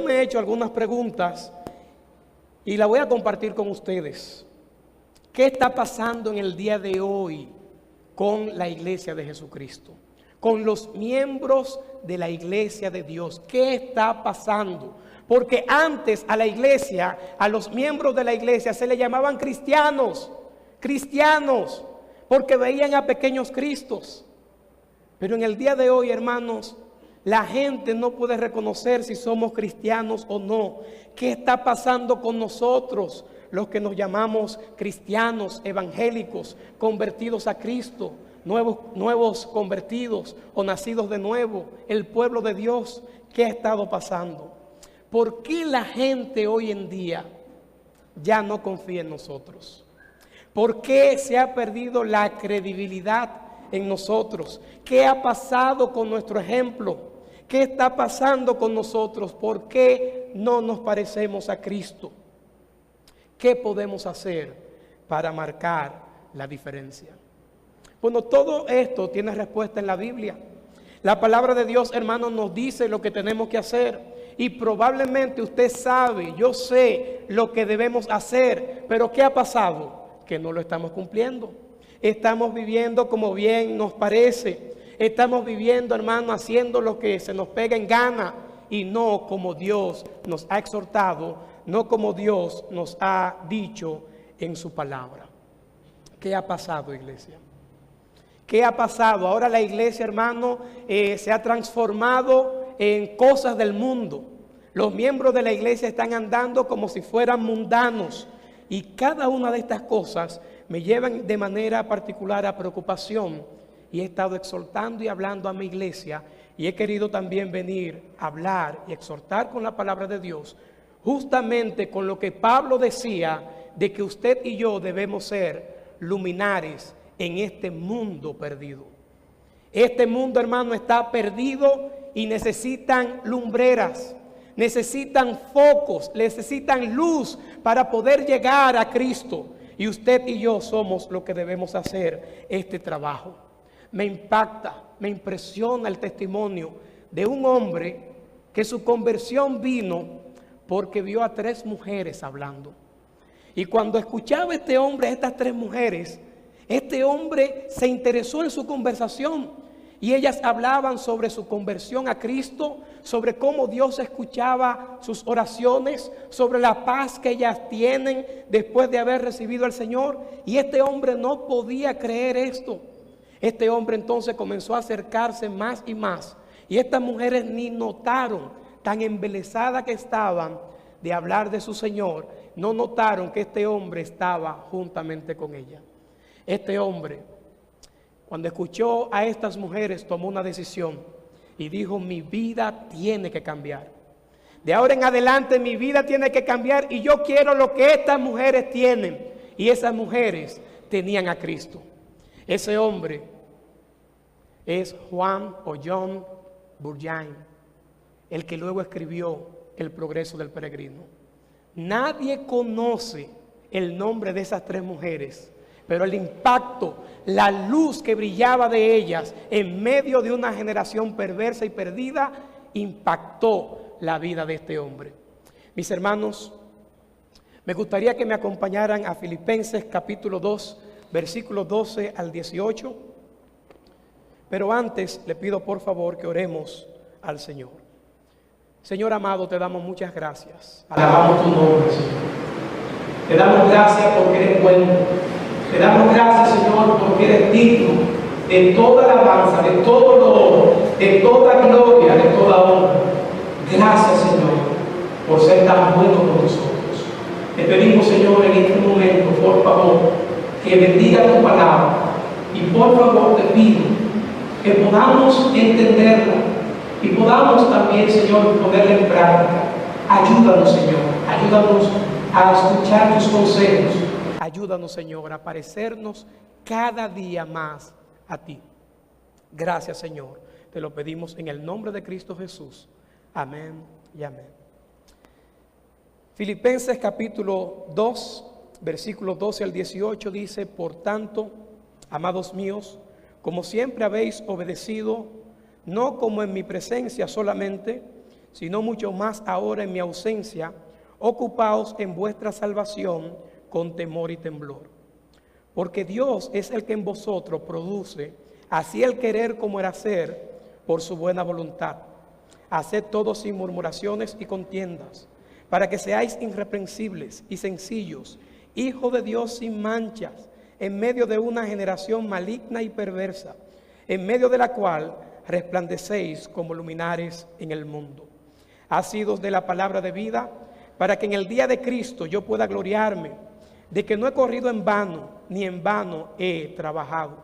me he hecho algunas preguntas y las voy a compartir con ustedes. ¿Qué está pasando en el día de hoy con la iglesia de Jesucristo? Con los miembros de la iglesia de Dios. ¿Qué está pasando? Porque antes a la iglesia, a los miembros de la iglesia se le llamaban cristianos, porque veían a pequeños cristos. Pero en el día de hoy, hermanos, la gente no puede reconocer si somos cristianos o no. ¿Qué está pasando con nosotros, los que nos llamamos cristianos, evangélicos, convertidos a Cristo, nuevos convertidos o nacidos de nuevo, el pueblo de Dios? ¿Qué ha estado pasando? ¿Por qué la gente hoy en día ya no confía en nosotros? ¿Por qué se ha perdido la credibilidad en nosotros? ¿Qué ha pasado con nuestro ejemplo? ¿Qué está pasando con nosotros? ¿Por qué no nos parecemos a Cristo? ¿Qué podemos hacer para marcar la diferencia? Bueno, todo esto tiene respuesta en la Biblia. La palabra de Dios, hermanos, nos dice lo que tenemos que hacer. Y probablemente usted sabe, yo sé lo que debemos hacer. Pero ¿qué ha pasado? Que no lo estamos cumpliendo. Estamos viviendo como bien nos parece. Estamos viviendo, hermano, haciendo lo que se nos pega en gana y no como Dios nos ha exhortado, no como Dios nos ha dicho en su palabra. ¿Qué ha pasado, iglesia? ¿Qué ha pasado? Ahora la iglesia, hermano, se ha transformado en cosas del mundo. Los miembros de la iglesia están andando como si fueran mundanos. Y cada una de estas cosas me llevan de manera particular a preocupación. Y he estado exhortando y hablando a mi iglesia. Y he querido también venir a hablar y exhortar con la palabra de Dios. Justamente con lo que Pablo decía de que usted y yo debemos ser luminares en este mundo perdido. Este mundo, hermano, está perdido y necesitan lumbreras, necesitan focos, necesitan luz para poder llegar a Cristo. Y usted y yo somos los que debemos hacer este trabajo. Me impacta, me impresiona el testimonio de un hombre que su conversión vino porque vio a 3 mujeres hablando. Y cuando escuchaba este hombre a estas 3 mujeres, este hombre se interesó en su conversación y ellas hablaban sobre su conversión a Cristo, sobre cómo Dios escuchaba sus oraciones, sobre la paz que ellas tienen después de haber recibido al Señor. Y este hombre no podía creer esto. Este hombre entonces comenzó a acercarse más y más. Y estas mujeres ni notaron, tan embelesadas que estaban de hablar de su Señor, no notaron que este hombre estaba juntamente con ella. Este hombre, cuando escuchó a estas mujeres, tomó una decisión y dijo: mi vida tiene que cambiar. De ahora en adelante mi vida tiene que cambiar y yo quiero lo que estas mujeres tienen. Y esas mujeres tenían a Cristo. Ese hombre es Juan o John Bunyan, el que luego escribió El progreso del peregrino. Nadie conoce el nombre de esas 3 mujeres, pero el impacto, la luz que brillaba de ellas en medio de una generación perversa y perdida, impactó la vida de este hombre. Mis hermanos, me gustaría que me acompañaran a Filipenses capítulo 2, versículos 12 al 18. Pero antes le pido por favor que oremos al Señor. Señor amado, te damos muchas gracias. Alabamos tu nombre, Señor. Te damos gracias porque eres bueno. Te damos gracias, Señor, porque eres digno de toda alabanza, de todo honor, de toda gloria, de toda honra. Gracias, Señor, por ser tan bueno con nosotros. Te pedimos, Señor, en este momento, por favor, que bendiga tu palabra. Y por favor te pido que podamos entenderla y podamos también, Señor, ponerla en práctica. Ayúdanos, Señor, ayúdanos a escuchar tus consejos. Ayúdanos, Señor, a parecernos cada día más a ti. Gracias, Señor. Te lo pedimos en el nombre de Cristo Jesús. Amén y amén. Filipenses capítulo 2, versículos 12 al 18 dice: por tanto, amados míos, como siempre habéis obedecido, no como en mi presencia solamente, sino mucho más ahora en mi ausencia, ocupaos en vuestra salvación con temor y temblor. Porque Dios es el que en vosotros produce así el querer como el hacer por su buena voluntad. Haced todo sin murmuraciones y contiendas, para que seáis irreprensibles y sencillos, hijos de Dios sin manchas, en medio de una generación maligna y perversa, en medio de la cual resplandecéis como luminares en el mundo. Asidos de la palabra de vida, para que en el día de Cristo yo pueda gloriarme de que no he corrido en vano, ni en vano he trabajado.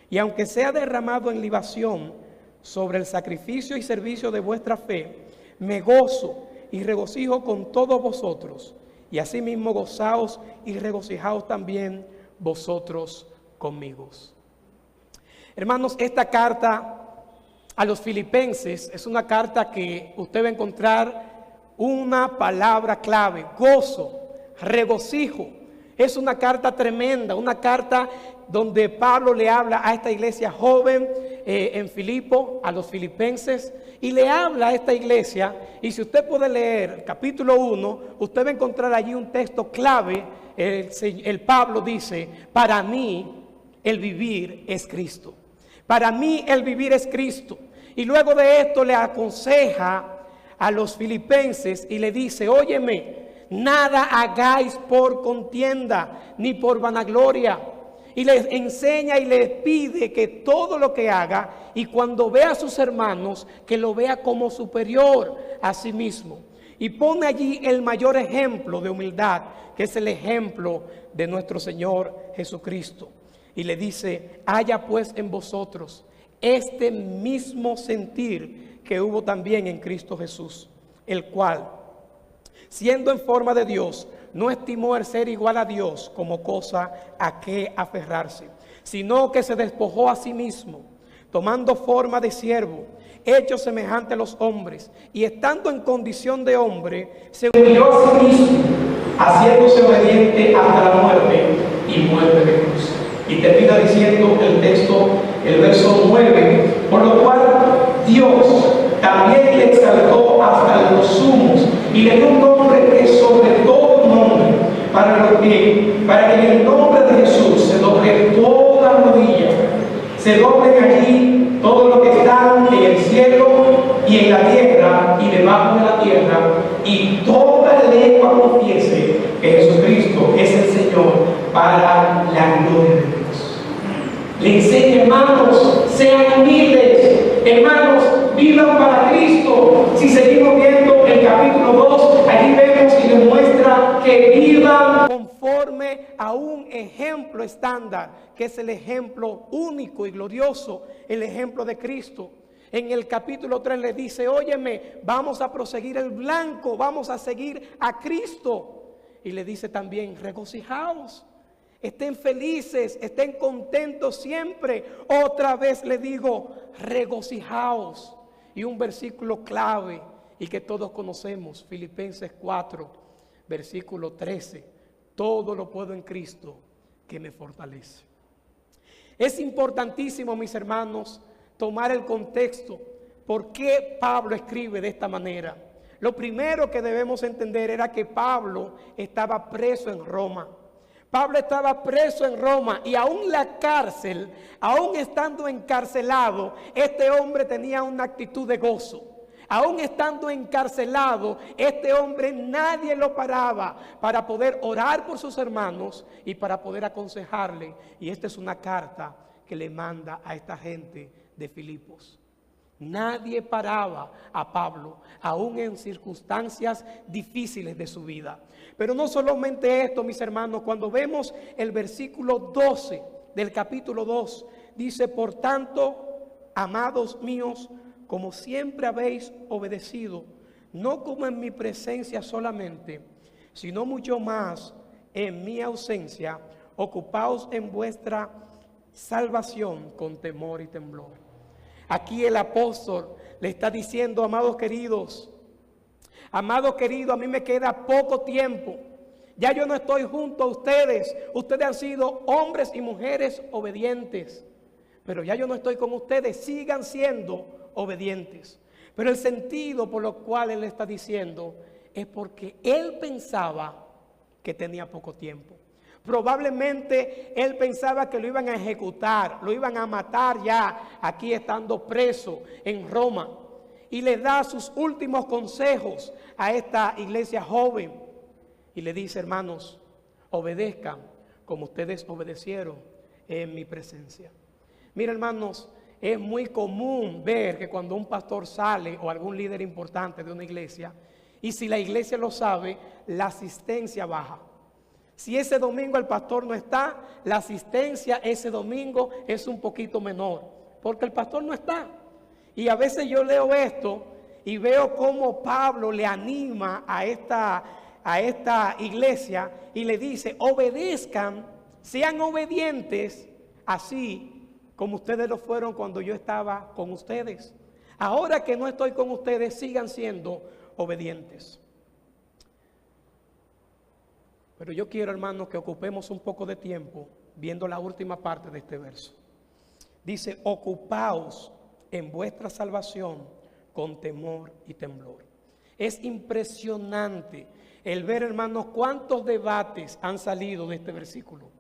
Y aunque sea derramado en libación sobre el sacrificio y servicio de vuestra fe, me gozo y regocijo con todos vosotros, y asimismo gozaos y regocijaos también vosotros conmigo. Hermanos, esta carta a los filipenses es una carta que usted va a encontrar una palabra clave: gozo, regocijo. Es una carta tremenda, una carta donde Pablo le habla a esta iglesia joven en Filipo, a los filipenses, y le habla a esta iglesia. Y si usted puede leer capítulo 1, usted va a encontrar allí un texto clave. El Pablo dice: para mí el vivir es Cristo. Para mí el vivir es Cristo. Y luego de esto le aconseja a los filipenses y le dice: óyeme, nada hagáis por contienda ni por vanagloria. Y les enseña y les pide que todo lo que haga, y cuando vea a sus hermanos, que lo vea como superior a sí mismo. Y pone allí el mayor ejemplo de humildad, que es el ejemplo de nuestro Señor Jesucristo. Y le dice: haya pues en vosotros este mismo sentir que hubo también en Cristo Jesús, el cual, siendo en forma de Dios, no estimó el ser igual a Dios como cosa a que aferrarse, sino que se despojó a sí mismo, tomando forma de siervo, hecho semejante a los hombres, y estando en condición de hombre, se humilló a sí mismo, haciéndose obediente hasta la muerte y muerte de cruz. Y termina diciendo el texto, el verso 9, por lo cual Dios también le exaltó hasta los sumos y le dio un nombre que es sobre todo nombre, para que en el nombre de Jesús se doble toda rodilla, se doblen allí todo lo que está en el cielo y en la tierra y debajo de la tierra, y toda lengua confiese que Jesucristo es el Señor, para la gloria de Dios. Le enseña: hermanos, sean humildes, hermanos, vivan para Cristo. Si seguimos viendo el capítulo 2, allí vemos y demuestra que vivan conforme a un ejemplo estándar, que es el ejemplo único y glorioso, el ejemplo de Cristo. En el capítulo 3 le dice: óyeme, vamos a proseguir el blanco, vamos a seguir a Cristo. Y le dice también: regocijaos, estén felices, estén contentos siempre. Otra vez le digo: regocijaos. Y un versículo clave y que todos conocemos, Filipenses 4, versículo 13: todo lo puedo en Cristo que me fortalece. Es importantísimo, mis hermanos, tomar el contexto. ¿Por qué Pablo escribe de esta manera? Lo primero que debemos entender era que Pablo estaba preso en Roma. Pablo estaba preso en Roma, y aún la cárcel, aún estando encarcelado, este hombre tenía una actitud de gozo. Aún estando encarcelado, este hombre nadie lo paraba para poder orar por sus hermanos y para poder aconsejarle. Y esta es una carta que le manda a esta gente de Filipos. Nadie paraba a Pablo, aún en circunstancias difíciles de su vida. Pero no solamente esto, mis hermanos, cuando vemos el versículo 12 del capítulo 2, dice: por tanto, amados míos, como siempre habéis obedecido, no como en mi presencia solamente, sino mucho más en mi ausencia, ocupaos en vuestra salvación con temor y temblor. Aquí el apóstol le está diciendo: amados queridos, a mí me queda poco tiempo. Ya yo no estoy junto a ustedes. Ustedes han sido hombres y mujeres obedientes, pero ya yo no estoy con ustedes. Sigan siendo obedientes. Pero el sentido por lo cual él está diciendo es porque él pensaba que tenía poco tiempo. Probablemente él pensaba que lo iban a ejecutar, lo iban a matar ya aquí estando preso en Roma. Y le da sus últimos consejos a esta iglesia joven. Y le dice: hermanos, obedezcan como ustedes obedecieron en mi presencia. Mira, hermanos, es muy común ver que cuando un pastor sale o algún líder importante de una iglesia, y si la iglesia lo sabe, la asistencia baja. Si ese domingo el pastor no está, la asistencia ese domingo es un poquito menor, porque el pastor no está. Y a veces yo leo esto y veo cómo Pablo le anima a esta iglesia y le dice: obedezcan, sean obedientes, así como ustedes lo fueron cuando yo estaba con ustedes. Ahora que no estoy con ustedes, sigan siendo obedientes. Pero yo quiero, hermanos, que ocupemos un poco de tiempo viendo la última parte de este verso. Dice: ocupaos en vuestra salvación con temor y temblor. Es impresionante el ver, hermanos, cuántos debates han salido de este versículo.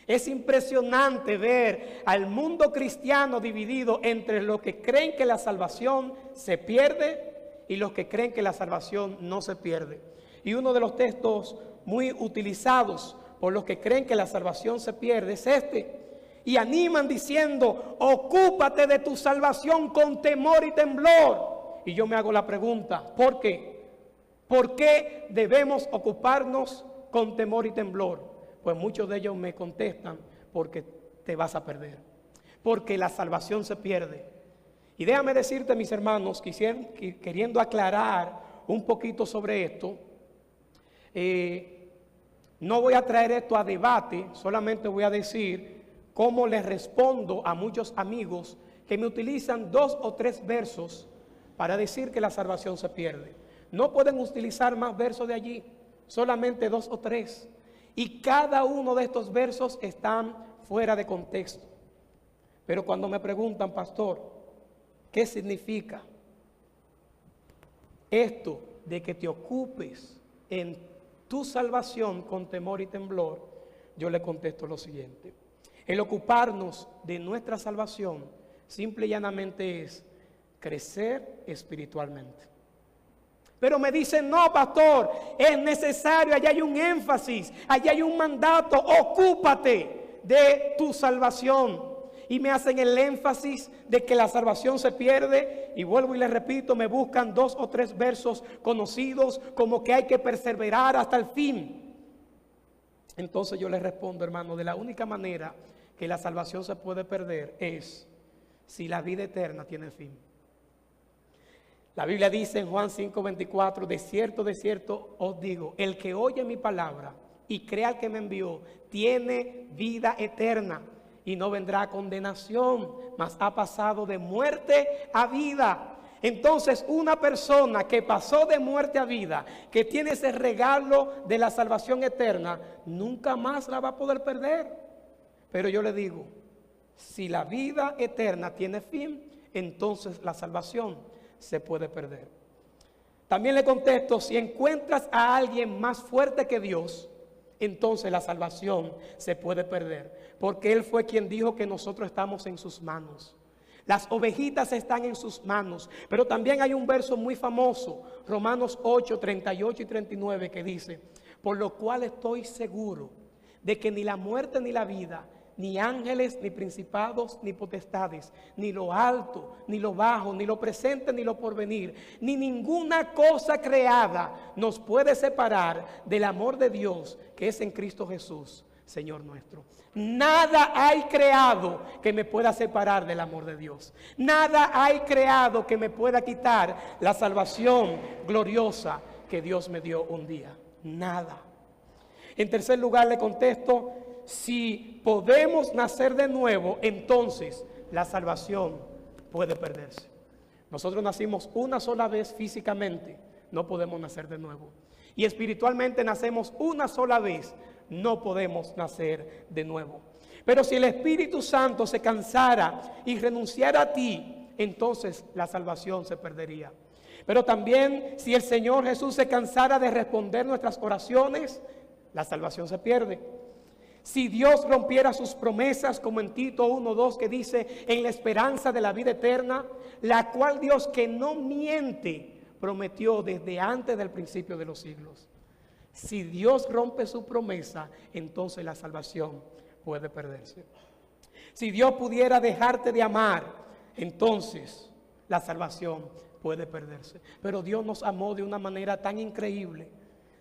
Es impresionante ver al mundo cristiano dividido entre los que creen que la salvación se pierde y los que creen que la salvación no se pierde. Y uno de los textos muy utilizados por los que creen que la salvación se pierde es este. Y animan diciendo: ocúpate de tu salvación con temor y temblor. Y yo me hago la pregunta: ¿por qué? ¿Por qué debemos ocuparnos con temor y temblor? Pues muchos de ellos me contestan: porque te vas a perder, porque la salvación se pierde. Y déjame decirte, mis hermanos, queriendo aclarar un poquito sobre esto, no voy a traer esto a debate, solamente voy a decir cómo les respondo a muchos amigos que me utilizan 2 o 3 versos para decir que la salvación se pierde. No pueden utilizar más versos de allí, solamente 2 o 3. Y cada uno de estos versos están fuera de contexto. Pero cuando me preguntan: pastor, ¿qué significa esto de que te ocupes en tu salvación con temor y temblor? Yo le contesto lo siguiente: el ocuparnos de nuestra salvación simple y llanamente es crecer espiritualmente. Pero me dicen: no, pastor, es necesario, allá hay un énfasis, allá hay un mandato: ocúpate de tu salvación. Y me hacen el énfasis de que la salvación se pierde, y vuelvo y les repito, me buscan 2 o 3 versos conocidos como que hay que perseverar hasta el fin. Entonces yo les respondo, hermano, de la única manera que la salvación se puede perder es si la vida eterna tiene fin. La Biblia dice en Juan 5:24: de cierto os digo, el que oye mi palabra y crea al que me envió, tiene vida eterna y no vendrá a condenación, mas ha pasado de muerte a vida. Entonces, una persona que pasó de muerte a vida, que tiene ese regalo de la salvación eterna, nunca más la va a poder perder. Pero yo le digo, si la vida eterna tiene fin, entonces la salvación se puede perder. También le contesto: si encuentras a alguien más fuerte que Dios, entonces la salvación se puede perder, porque Él fue quien dijo que nosotros estamos en sus manos. Las ovejitas están en sus manos. Pero también hay un verso muy famoso, Romanos 8, 38 y 39, que dice: por lo cual estoy seguro de que ni la muerte ni la vida, ni ángeles, ni principados, ni potestades, ni lo alto, ni lo bajo, ni lo presente, ni lo porvenir, ni ninguna cosa creada nos puede separar del amor de Dios que es en Cristo Jesús, Señor nuestro. Nada hay creado que me pueda separar del amor de Dios. Nada hay creado que me pueda quitar la salvación gloriosa que Dios me dio un día. Nada. En tercer lugar le contesto: si podemos nacer de nuevo, entonces la salvación puede perderse. Nosotros nacimos una sola vez físicamente, no podemos nacer de nuevo. Y espiritualmente nacemos una sola vez, no podemos nacer de nuevo. Pero si el Espíritu Santo se cansara y renunciara a ti entonces la salvación se perdería. Pero también si el Señor Jesús se cansara de responder nuestras oraciones, la salvación se pierde. Si Dios rompiera sus promesas, como en Tito 1:2 que dice, en la esperanza de la vida eterna, la cual Dios, que no miente, prometió desde antes del principio de los siglos. Si Dios rompe su promesa, entonces la salvación puede perderse. Si Dios pudiera dejarte de amar, entonces la salvación puede perderse. Pero Dios nos amó de una manera tan increíble,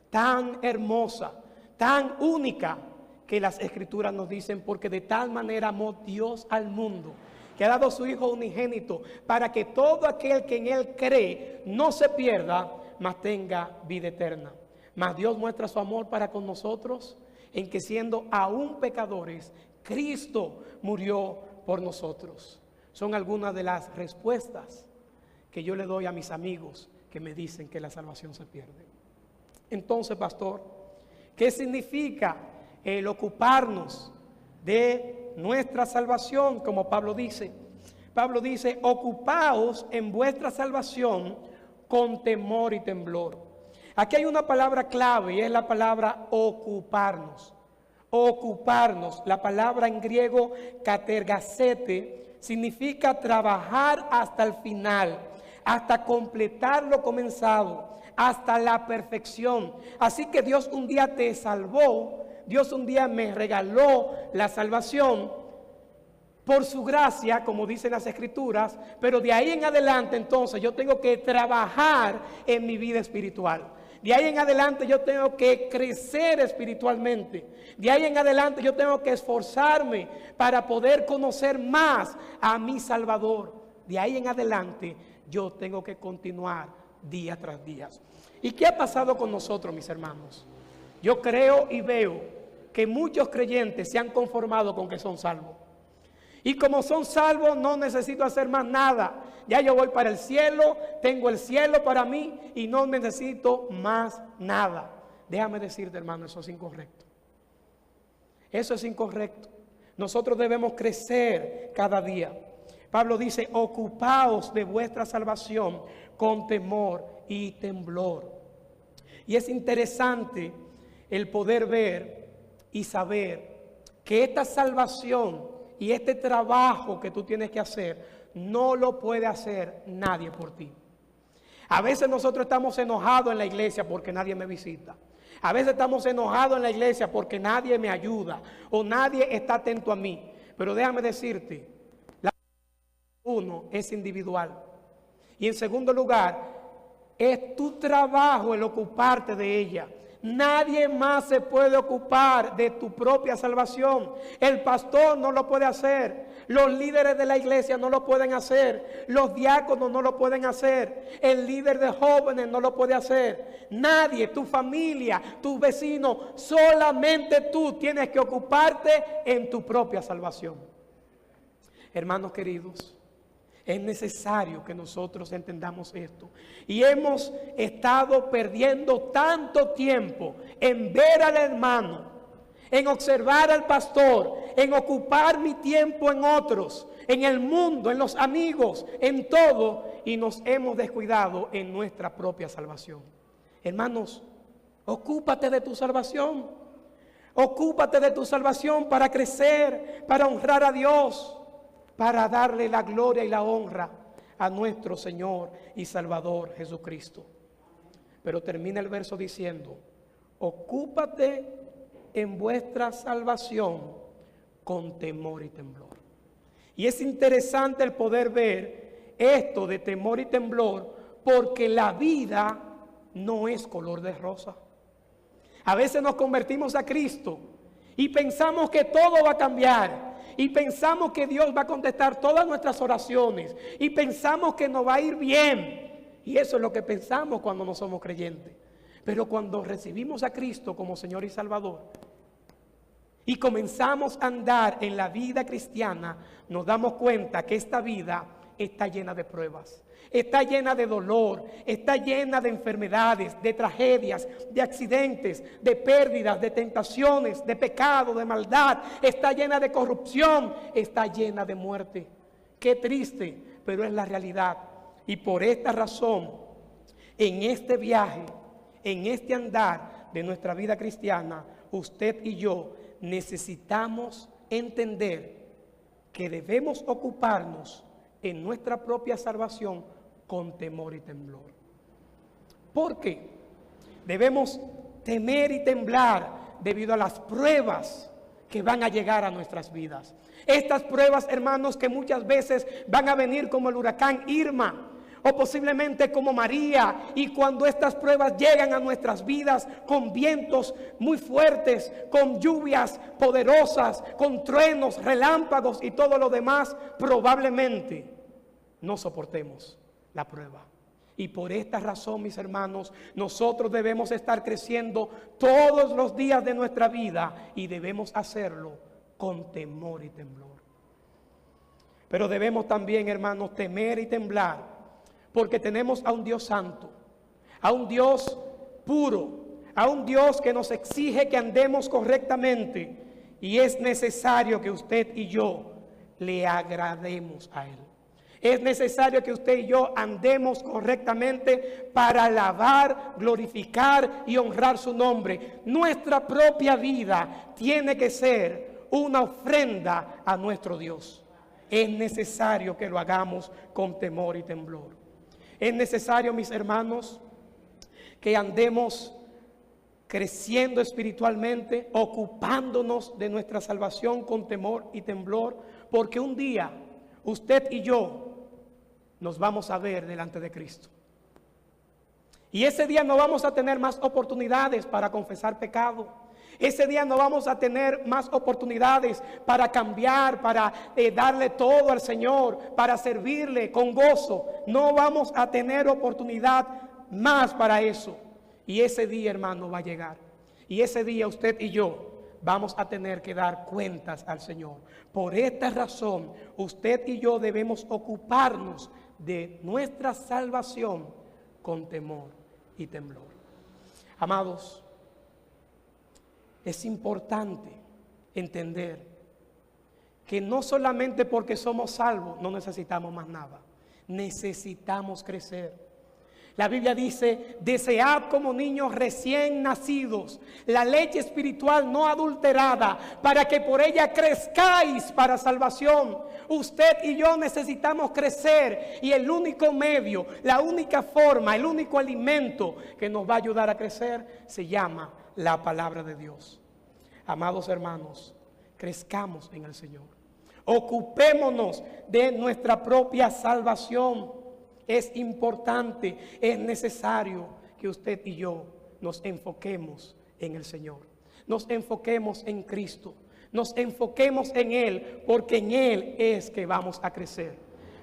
tan hermosa, tan única, que las Escrituras nos dicen, porque de tal manera amó Dios al mundo, que ha dado a su Hijo unigénito, para que todo aquel que en Él cree no se pierda, mas tenga vida eterna. Mas Dios muestra su amor para con nosotros, en que siendo aún pecadores, Cristo murió por nosotros. Son algunas de las respuestas que yo le doy a mis amigos que me dicen que la salvación se pierde. Entonces, pastor, ¿qué significa el ocuparnos de nuestra salvación? Como Pablo dice, ocupaos en vuestra salvación con temor y temblor. Aquí hay una palabra clave y es la palabra ocuparnos. Ocuparnos, la palabra en griego katergasete, significa trabajar hasta el final, hasta completar lo comenzado, hasta la perfección. Así que Dios un día te salvó, Dios un día me regaló la salvación por su gracia, como dicen las Escrituras, pero de ahí en adelante entonces yo tengo que trabajar en mi vida espiritual. De ahí en adelante yo tengo que crecer espiritualmente. De ahí en adelante yo tengo que esforzarme para poder conocer más a mi Salvador. De ahí en adelante yo tengo que continuar día tras día. ¿Y qué ha pasado con nosotros, mis hermanos? Yo creo y veo que muchos creyentes se han conformado con que son salvos. Y como son salvos, no necesito hacer más nada. Ya yo voy para el cielo, tengo el cielo para mí y no necesito más nada. Déjame decirte, hermano, eso es incorrecto. Eso es incorrecto. Nosotros debemos crecer cada día. Pablo dice, ocupaos de vuestra salvación con temor y temblor. Y es interesante el poder ver y saber que esta salvación y este trabajo que tú tienes que hacer, no lo puede hacer nadie por ti. A veces nosotros estamos enojados en la iglesia porque nadie me visita. A veces estamos enojados en la iglesia porque nadie me ayuda o nadie está atento a mí. Pero déjame decirte, la uno es individual. Y en segundo lugar, es tu trabajo el ocuparte de ella. Nadie más se puede ocupar de tu propia salvación. El pastor no lo puede hacer. Los líderes de la iglesia no lo pueden hacer. Los diáconos no lo pueden hacer. El líder de jóvenes no lo puede hacer. Nadie, tu familia, tus vecinos, solamente tú tienes que ocuparte en tu propia salvación. Hermanos queridos, es necesario que nosotros entendamos esto. Y hemos estado perdiendo tanto tiempo en ver al hermano, en observar al pastor, en ocupar mi tiempo en otros, en el mundo, en los amigos, en todo, y nos hemos descuidado en nuestra propia salvación. Hermanos, ocúpate de tu salvación. Ocúpate de tu salvación para crecer, para honrar a Dios, para darle la gloria y la honra a nuestro Señor y Salvador Jesucristo. Pero termina el verso diciendo, ocúpate en vuestra salvación con temor y temblor. Y es interesante el poder ver esto de temor y temblor, porque la vida no es color de rosa. A veces nos convertimos a Cristo y pensamos que todo va a cambiar. Y pensamos que Dios va a contestar todas nuestras oraciones. Y pensamos que nos va a ir bien. Y eso es lo que pensamos cuando no somos creyentes. Pero cuando recibimos a Cristo como Señor y Salvador y comenzamos a andar en la vida cristiana, nos damos cuenta que esta vida está llena de pruebas. Está llena de dolor, está llena de enfermedades, de tragedias, de accidentes, de pérdidas, de tentaciones, de pecado, de maldad. Está llena de corrupción, está llena de muerte. Qué triste, pero es la realidad. Y por esta razón, en este viaje, en este andar de nuestra vida cristiana, usted y yo necesitamos entender que debemos ocuparnos en nuestra propia salvación con temor y temblor. ¿Por qué? Debemos temer y temblar debido a las pruebas que van a llegar a nuestras vidas. Estas pruebas, hermanos, que muchas veces van a venir como el huracán Irma o posiblemente como María, y cuando estas pruebas llegan a nuestras vidas con vientos muy fuertes, con lluvias poderosas, con truenos, relámpagos y todo lo demás, probablemente no soportemos la prueba. Y por esta razón, mis hermanos, nosotros debemos estar creciendo todos los días de nuestra vida y debemos hacerlo con temor y temblor. Pero debemos también, hermanos, temer y temblar porque tenemos a un Dios santo, a un Dios puro, a un Dios que nos exige que andemos correctamente, y es necesario que usted y yo le agrademos a Él. Es necesario que usted y yo andemos correctamente para alabar, glorificar y honrar su nombre. Nuestra propia vida tiene que ser una ofrenda a nuestro Dios. Es necesario que lo hagamos con temor y temblor. Es necesario, mis hermanos, que andemos creciendo espiritualmente, ocupándonos de nuestra salvación con temor y temblor, porque un día usted y yo nos vamos a ver delante de Cristo. Y ese día no vamos a tener más oportunidades para confesar pecado. Ese día no vamos a tener más oportunidades para cambiar, para darle todo al Señor, para servirle con gozo. No vamos a tener oportunidad más para eso. Y ese día, hermano, va a llegar. Y ese día usted y yo vamos a tener que dar cuentas al Señor. Por esta razón, usted y yo debemos ocuparnos de nuestra salvación con temor y temblor. Amados, es importante entender que no solamente porque somos salvos no necesitamos más nada, necesitamos crecer. La Biblia dice: desead como niños recién nacidos la leche espiritual no adulterada, para que por ella crezcáis para salvación. Usted y yo necesitamos crecer, y el único medio, la única forma, el único alimento que nos va a ayudar a crecer se llama la palabra de Dios. Amados hermanos, crezcamos en el Señor. Ocupémonos de nuestra propia salvación. Es importante, es necesario que usted y yo nos enfoquemos en el Señor. Nos enfoquemos en Cristo. Nos enfoquemos en Él, porque en Él es que vamos a crecer.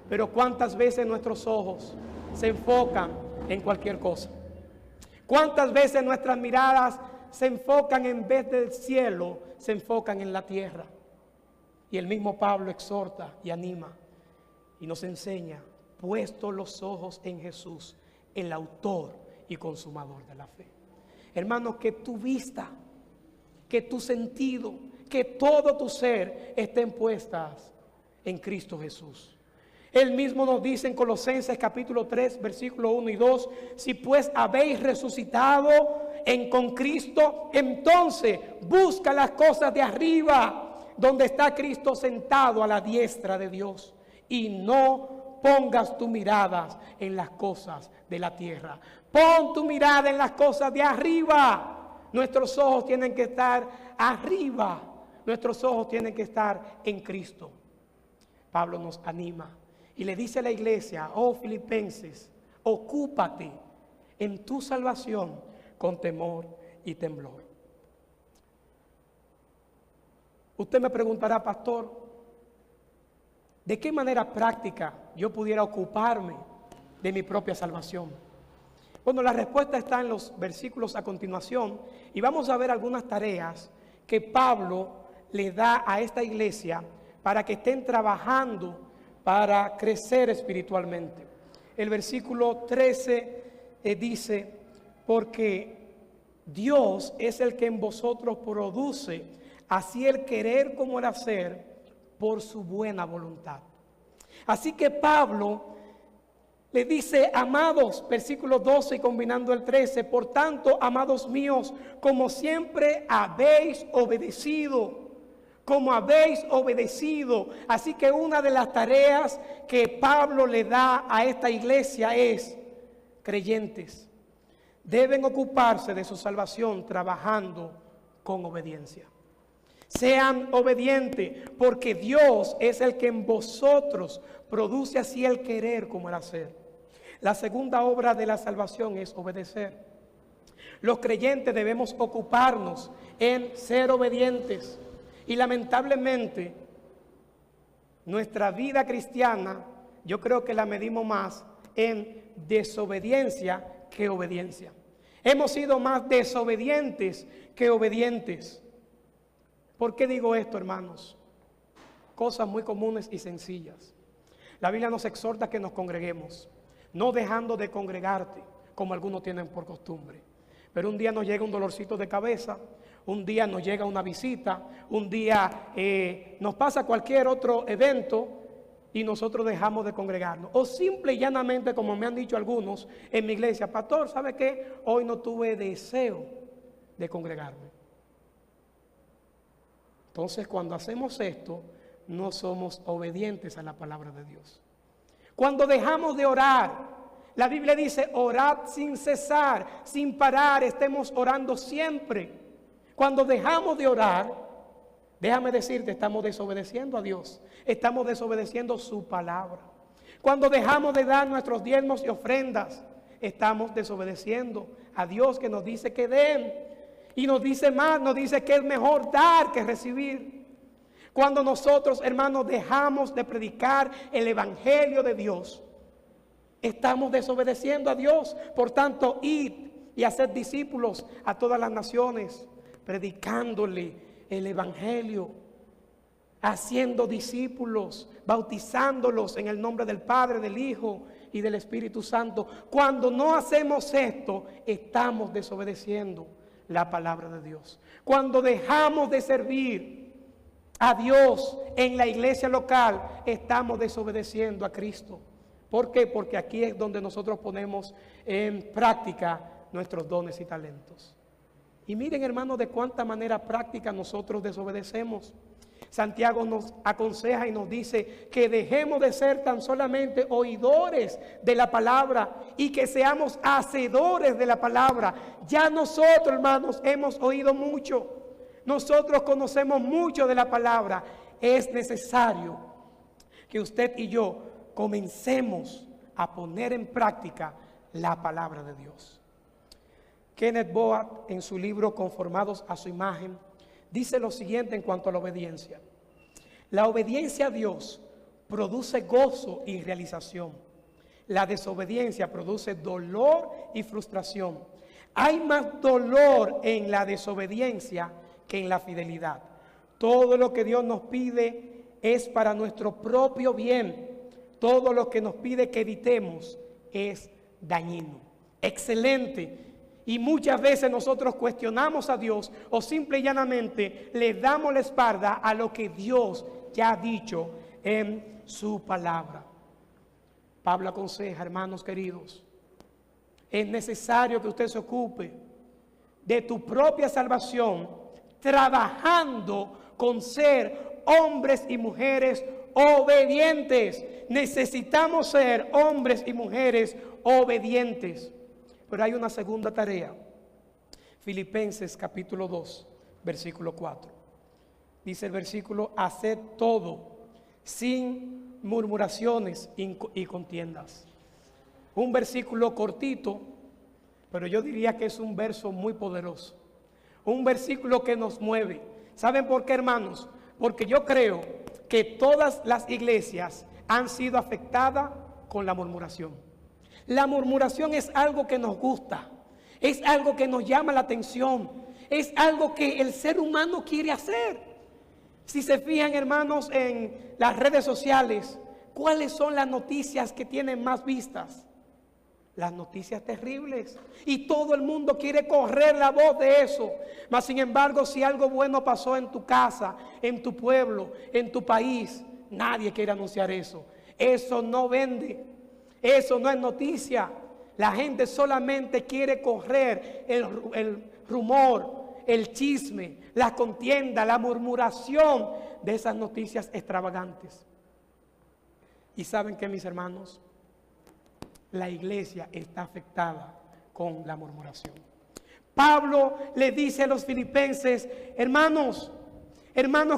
Pero ¿cuántas veces nuestros ojos se enfocan en cualquier cosa? ¿Cuántas veces nuestras miradas se enfocan, en vez del cielo, se enfocan en la tierra? Y el mismo Pablo exhorta y anima y nos enseña: puesto los ojos en Jesús, el autor y consumador de la fe. Hermanos, que tu vista, que tu sentido, que todo tu ser estén puestas en Cristo Jesús. Él mismo nos dice en Colosenses capítulo 3, versículo 1 y 2: si pues habéis resucitado con Cristo, entonces busca las cosas de arriba, donde está Cristo sentado a la diestra de Dios, y no pongas tu mirada en las cosas de la tierra. Pon tu mirada en las cosas de arriba. Nuestros ojos tienen que estar arriba. Nuestros ojos tienen que estar en Cristo. Pablo nos anima y le dice a la iglesia: oh Filipenses, ocúpate en tu salvación con temor y temblor. Usted me preguntará: pastor, ¿de qué manera práctica yo pudiera ocuparme de mi propia salvación? Bueno, la respuesta está en los versículos a continuación, y vamos a ver algunas tareas que Pablo le da a esta iglesia para que estén trabajando para crecer espiritualmente. El versículo 13 dice: porque Dios es el que en vosotros produce así el querer como el hacer por su buena voluntad. Así que Pablo le dice, amados, versículo 12 y combinando el 13, por tanto, amados míos, como siempre habéis obedecido, como habéis obedecido. Así que una de las tareas que Pablo le da a esta iglesia es, creyentes, deben ocuparse de su salvación trabajando con obediencia. Sean obedientes, porque Dios es el que en vosotros produce así el querer como el hacer. La segunda obra de la salvación es obedecer. Los creyentes debemos ocuparnos en ser obedientes. Y lamentablemente, nuestra vida cristiana, yo creo que la medimos más en desobediencia que obediencia. Hemos sido más desobedientes que obedientes. ¿Por qué digo esto, hermanos? Cosas muy comunes y sencillas. La Biblia nos exhorta a que nos congreguemos, no dejando de congregarte, como algunos tienen por costumbre. Pero un día nos llega un dolorcito de cabeza, un día nos llega una visita, un día nos pasa cualquier otro evento y nosotros dejamos de congregarnos. O simple y llanamente, como me han dicho algunos en mi iglesia, pastor, ¿sabe qué? Hoy no tuve deseo de congregarme. Entonces, cuando hacemos esto, no somos obedientes a la palabra de Dios. Cuando dejamos de orar, la Biblia dice, orad sin cesar, sin parar, estemos orando siempre. Cuando dejamos de orar, déjame decirte, estamos desobedeciendo a Dios, estamos desobedeciendo su palabra. Cuando dejamos de dar nuestros diezmos y ofrendas, estamos desobedeciendo a Dios que nos dice que den. Y nos dice más, nos dice que es mejor dar que recibir. Cuando nosotros, hermanos, dejamos de predicar el evangelio de Dios, estamos desobedeciendo a Dios. Por tanto, id y haced discípulos a todas las naciones, predicándole el evangelio, haciendo discípulos, bautizándolos en el nombre del Padre, del Hijo y del Espíritu Santo. Cuando no hacemos esto, estamos desobedeciendo la palabra de Dios. Cuando dejamos de servir a Dios en la iglesia local, estamos desobedeciendo a Cristo. ¿Por qué? Porque aquí es donde nosotros ponemos en práctica nuestros dones y talentos. Y miren, hermanos, de cuánta manera práctica nosotros desobedecemos. Santiago nos aconseja y nos dice que dejemos de ser tan solamente oidores de la palabra y que seamos hacedores de la palabra. Ya nosotros, hermanos, hemos oído mucho. Nosotros conocemos mucho de la palabra. Es necesario que usted y yo comencemos a poner en práctica la palabra de Dios. Kenneth Boat, en su libro Conformados a su imagen, dice lo siguiente en cuanto a la obediencia. La obediencia a Dios produce gozo y realización. La desobediencia produce dolor y frustración. Hay más dolor en la desobediencia que en la fidelidad. Todo lo que Dios nos pide es para nuestro propio bien. Todo lo que nos pide que evitemos es dañino. Excelente. Y muchas veces nosotros cuestionamos a Dios o simple y llanamente le damos la espalda a lo que Dios ya ha dicho en su palabra. Pablo aconseja, hermanos queridos, es necesario que usted se ocupe de tu propia salvación, trabajando con ser hombres y mujeres obedientes. Necesitamos ser hombres y mujeres obedientes. Pero hay una segunda tarea. Filipenses capítulo 2, versículo 4. Dice el versículo, haced todo sin murmuraciones y contiendas. Un versículo cortito, pero yo diría que es un verso muy poderoso. Un versículo que nos mueve. ¿Saben por qué, hermanos? Porque yo creo que todas las iglesias han sido afectadas con la murmuración. La murmuración es algo que nos gusta, es algo que nos llama la atención, es algo que el ser humano quiere hacer. Si se fijan, hermanos, en las redes sociales, ¿cuáles son las noticias que tienen más vistas? Las noticias terribles. Y todo el mundo quiere correr la voz de eso. Mas sin embargo, si algo bueno pasó en tu casa, en tu pueblo, en tu país, nadie quiere anunciar eso. Eso no vende. Eso no es noticia. La gente solamente quiere correr el rumor, el chisme, la contienda, la murmuración de esas noticias extravagantes. Y ¿saben qué, mis hermanos? La iglesia está afectada con la murmuración. Pablo le dice a los filipenses: hermanos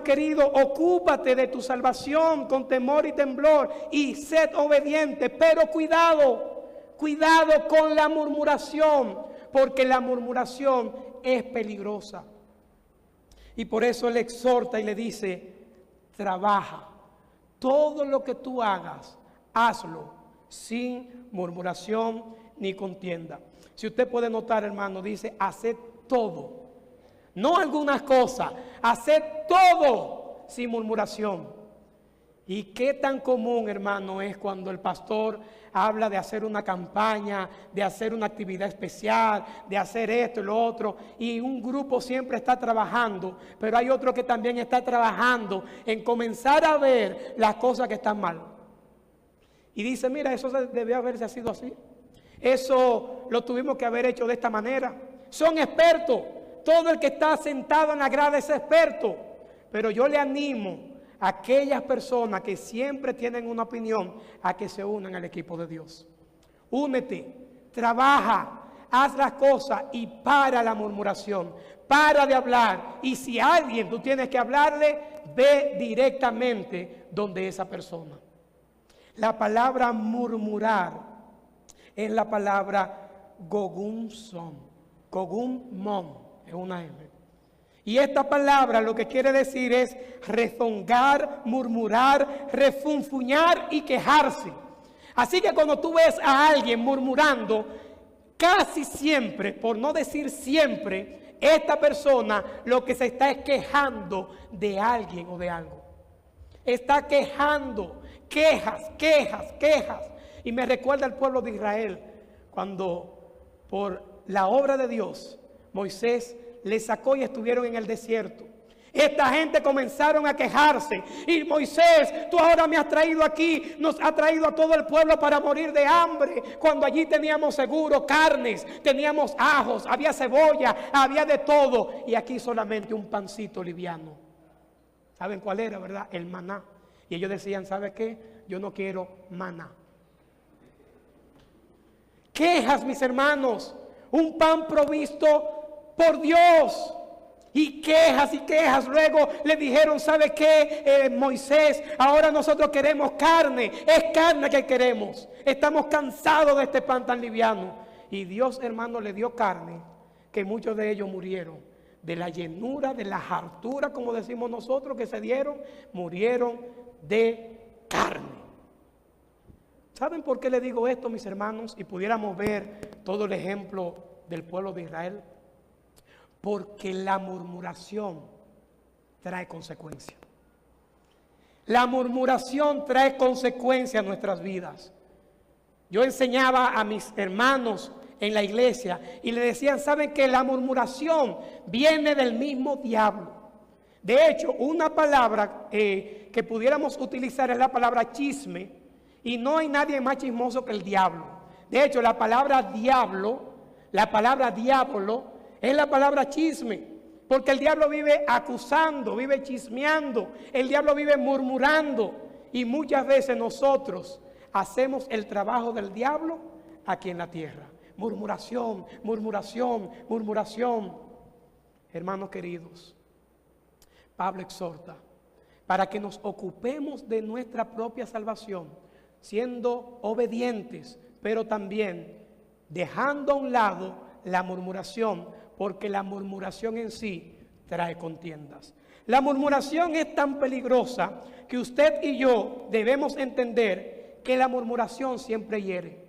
queridos, ocúpate de tu salvación con temor y temblor y sed obediente, pero cuidado con la murmuración, porque la murmuración es peligrosa. Y por eso él exhorta y le dice: trabaja, todo lo que tú hagas, hazlo sin murmuración ni contienda. Si usted puede notar, hermano, dice: haced todo, no algunas cosas, haced todo sin murmuración. Y qué tan común, hermano, es cuando el pastor habla de hacer una campaña, de hacer una actividad especial, de hacer esto y lo otro, y un grupo siempre está trabajando, pero hay otro que también está trabajando en comenzar a ver las cosas que están mal. Y dice: mira, eso debió haberse sido así. Eso lo tuvimos que haber hecho de esta manera. Son expertos. Todo el que está sentado en la grada es experto. Pero yo le animo a aquellas personas que siempre tienen una opinión a que se unan al equipo de Dios. Únete, trabaja, haz las cosas y para la murmuración. Para de hablar. Y si a alguien tú tienes que hablarle, ve directamente donde esa persona. La palabra murmurar es la palabra gogumson, gogumon, es una M. Y esta palabra lo que quiere decir es rezongar, murmurar, refunfuñar y quejarse. Así que cuando tú ves a alguien murmurando, casi siempre, por no decir siempre, esta persona lo que se está es quejando de alguien o de algo. Está quejando, quejas. Y me recuerda al pueblo de Israel, cuando por la obra de Dios, Moisés les sacó y estuvieron en el desierto. Esta gente comenzaron a quejarse. Y Moisés, tú ahora me has traído aquí, nos ha traído a todo el pueblo para morir de hambre, cuando allí teníamos seguro carnes, teníamos ajos, había cebolla, había de todo. Y aquí solamente un pancito liviano. ¿Saben cuál era, verdad? El maná. Y ellos decían: ¿sabe qué? Yo no quiero maná. Quejas, mis hermanos, un pan provisto por Dios. Y quejas. Luego le dijeron: ¿sabe qué, Moisés? Ahora nosotros queremos carne. Es carne que queremos. Estamos cansados de este pan tan liviano. Y Dios, hermano, le dio carne, que muchos de ellos murieron. De la llenura, de la hartura, como decimos nosotros, que se dieron, murieron de carne. ¿Saben por qué le digo esto, mis hermanos? Y pudiéramos ver todo el ejemplo del pueblo de Israel. Porque la murmuración trae consecuencias. La murmuración trae consecuencias a nuestras vidas. Yo enseñaba a mis hermanos en la iglesia y le decían: ¿saben que la murmuración viene del mismo diablo? De hecho, una palabra que pudiéramos utilizar es la palabra chisme. Y no hay nadie más chismoso que el diablo. De hecho, la palabra diablo, la palabra diablo, es la palabra chisme. Porque el diablo vive acusando, vive chismeando. El diablo vive murmurando. Y muchas veces nosotros hacemos el trabajo del diablo aquí en la tierra. Murmuración. Hermanos queridos, Pablo exhorta para que nos ocupemos de nuestra propia salvación, siendo obedientes, pero también dejando a un lado la murmuración, porque la murmuración en sí trae contiendas. La murmuración es tan peligrosa que usted y yo debemos entender que la murmuración siempre hiere.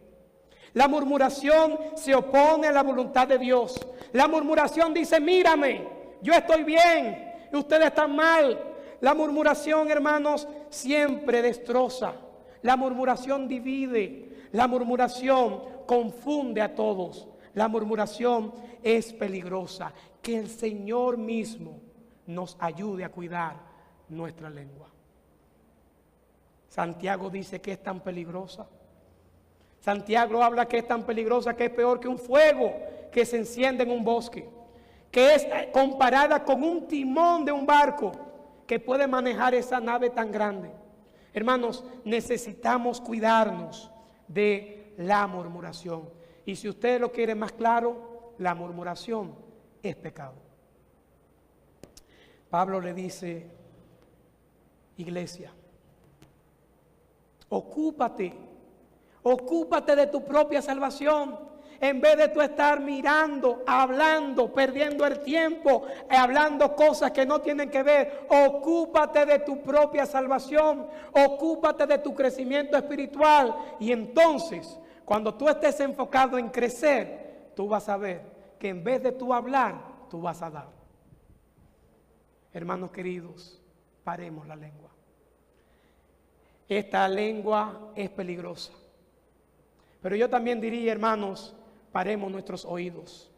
La murmuración se opone a la voluntad de Dios. La murmuración dice: mírame, yo estoy bien y ustedes están mal. La murmuración, hermanos, siempre destroza. La murmuración divide. La murmuración confunde a todos. La murmuración es peligrosa. Que el Señor mismo nos ayude a cuidar nuestra lengua. Santiago dice que es tan peligrosa. Santiago habla que es tan peligrosa que es peor que un fuego que se enciende en un bosque, que es comparada con un timón de un barco que puede manejar esa nave tan grande. Hermanos, necesitamos cuidarnos de la murmuración. Y si usted lo quiere más claro, la murmuración es pecado. Pablo le dice, iglesia, ocúpate de tu propia salvación. En vez de tú estar mirando, hablando, perdiendo el tiempo, hablando cosas que no tienen que ver, ocúpate de tu propia salvación, ocúpate de tu crecimiento espiritual. Y entonces, cuando tú estés enfocado en crecer, tú vas a ver que en vez de tú hablar, tú vas a dar. Hermanos queridos, paremos la lengua. Esta lengua es peligrosa. Pero yo también diría, hermanos, paremos nuestros oídos.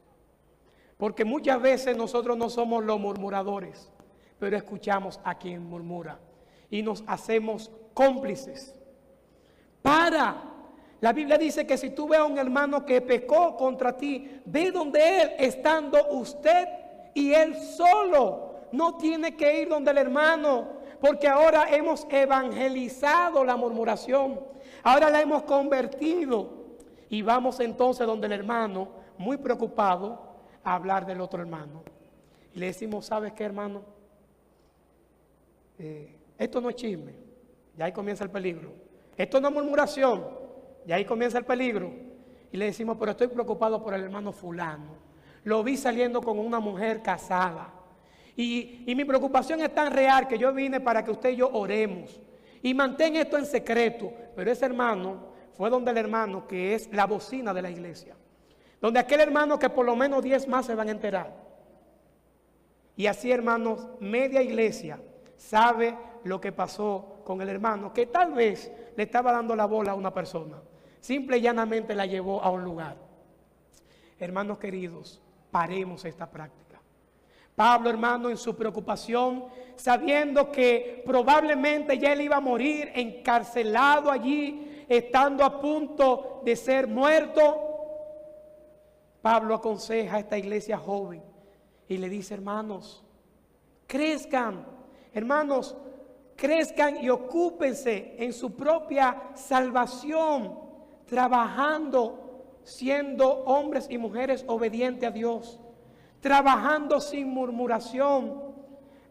Porque muchas veces nosotros no somos los murmuradores, pero escuchamos a quien murmura y nos hacemos cómplices. La Biblia dice que si tú ves a un hermano que pecó contra ti, ve donde él, estando usted y él solo. No tiene que ir donde el hermano, porque ahora hemos evangelizado la murmuración. Ahora la hemos convertido. Y vamos entonces donde el hermano, muy preocupado, a hablar del otro hermano. Y le decimos, ¿sabes qué, hermano? Esto no es chisme. Ya ahí comienza el peligro. Esto no es murmuración. Ya ahí comienza el peligro. Y le decimos, pero estoy preocupado por el hermano fulano. Lo vi saliendo con una mujer casada. Y mi preocupación es tan real que yo vine para que usted y yo oremos. Y mantén esto en secreto. Pero ese hermano fue donde el hermano que es la bocina de la iglesia. Donde aquel hermano que por lo menos 10 más se van a enterar. Y así, hermanos, media iglesia sabe lo que pasó con el hermano, que tal vez le estaba dando la bola a una persona. Simple y llanamente la llevó a un lugar. Hermanos queridos, paremos esta práctica. Pablo, hermano, en su preocupación, sabiendo que probablemente ya él iba a morir encarcelado allí, estando a punto de ser muerto, Pablo aconseja a esta iglesia joven y le dice, hermanos, crezcan y ocúpense en su propia salvación, trabajando, siendo hombres y mujeres obedientes a Dios, trabajando sin murmuración.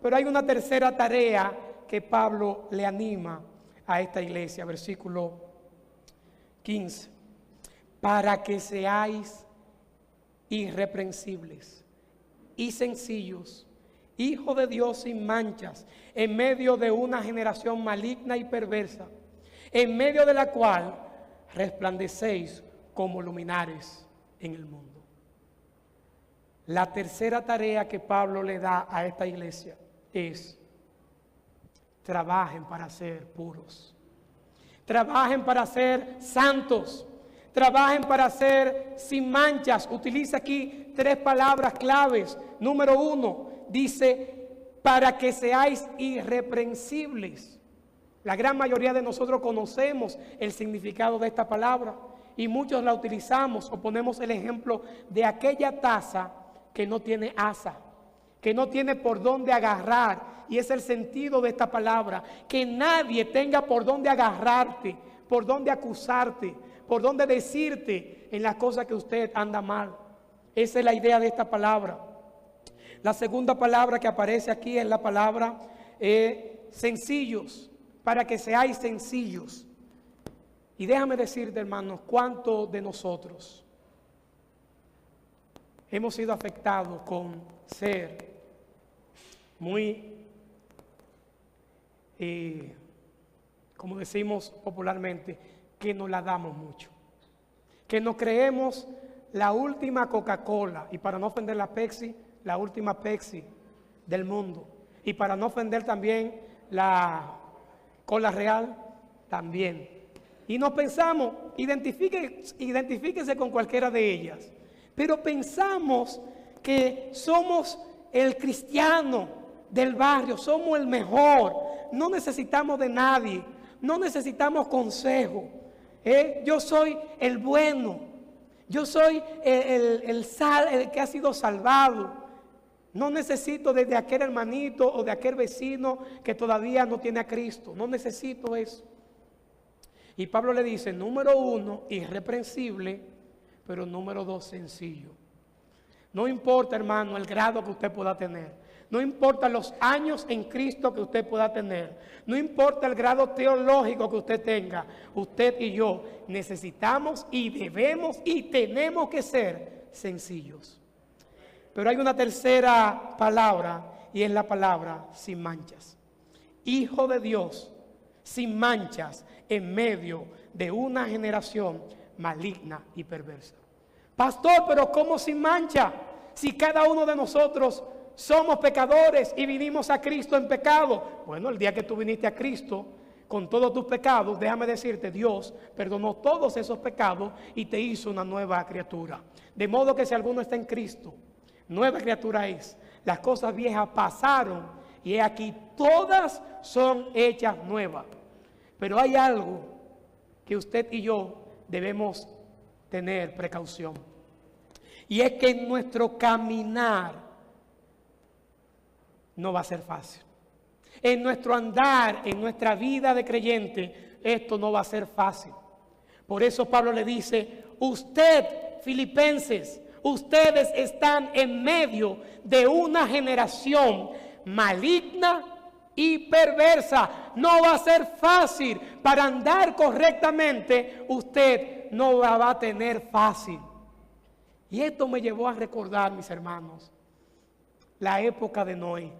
Pero hay una tercera tarea que Pablo le anima a esta iglesia, versículo 15, para que seáis irreprensibles y sencillos, hijos de Dios sin manchas, en medio de una generación maligna y perversa, en medio de la cual resplandecéis como luminares en el mundo. La tercera tarea que Pablo le da a esta iglesia es: trabajen para ser puros. Trabajen para ser santos. Trabajen para ser sin manchas. Utiliza aquí 3 palabras claves. Número 1, dice, para que seáis irreprensibles. La gran mayoría de nosotros conocemos el significado de esta palabra y muchos la utilizamos o ponemos el ejemplo de aquella taza que no tiene asa, que no tiene por dónde agarrar. Y es el sentido de esta palabra, que nadie tenga por dónde agarrarte, por dónde acusarte, por dónde decirte en las cosas que usted anda mal. Esa es la idea de esta palabra. La segunda palabra que aparece aquí es la palabra sencillos, para que seáis sencillos. Y déjame decirte, hermanos, cuánto de nosotros hemos sido afectados con ser muy, como decimos popularmente, que nos la damos mucho, que nos creemos la última Coca-Cola, y para no ofender la Pepsi, la última Pepsi del mundo, y para no ofender también la Cola Real también. Y nos pensamos, identifíquese con cualquiera de ellas, pero pensamos que somos el cristiano del barrio, somos el mejor, no necesitamos de nadie, no necesitamos consejo. Yo soy el bueno, yo soy el que ha sido salvado. No necesito de aquel hermanito o de aquel vecino que todavía no tiene a Cristo. No necesito eso. Y Pablo le dice, número 1, irreprensible, pero número 2, sencillo. No importa, hermano, el grado que usted pueda tener. No importa los años en Cristo que usted pueda tener. No importa el grado teológico que usted tenga. Usted y yo necesitamos y debemos y tenemos que ser sencillos. Pero hay una tercera palabra y es la palabra sin manchas. Hijo de Dios, sin manchas, en medio de una generación maligna y perversa. Pastor, pero ¿cómo sin mancha? Si cada uno de nosotros somos pecadores y vinimos a Cristo en pecado. Bueno, el día que tú viniste a Cristo con todos tus pecados, déjame decirte, Dios perdonó todos esos pecados y te hizo una nueva criatura. De modo que si alguno está en Cristo, nueva criatura es. Las cosas viejas pasaron y he aquí todas son hechas nuevas. Pero hay algo que usted y yo debemos tener precaución. Y es que en nuestro caminar no va a ser fácil. En nuestro andar, en nuestra vida de creyente, esto no va a ser fácil. Por eso Pablo le dice, usted, Filipenses, ustedes están en medio de una generación maligna y perversa. No va a ser fácil. Para andar correctamente, usted no la va a tener fácil. Y esto me llevó a recordar, mis hermanos, la época de Noé,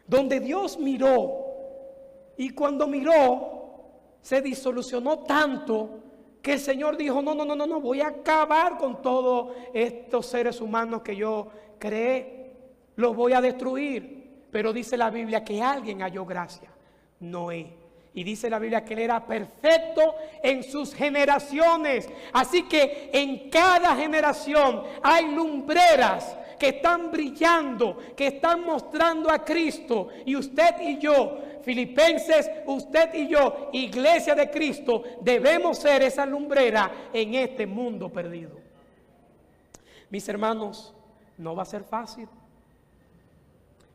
donde Dios miró, y cuando miró, se disolucionó tanto que el Señor dijo, no, voy a acabar con todos estos seres humanos que yo creé, los voy a destruir. Pero dice la Biblia que alguien halló gracia, Noé. Y dice la Biblia que él era perfecto en sus generaciones. Así que en cada generación hay lumbreras que están brillando, que están mostrando a Cristo. Y usted y yo, Filipenses, usted y yo, Iglesia de Cristo, debemos ser esa lumbrera en este mundo perdido. Mis hermanos, no va a ser fácil.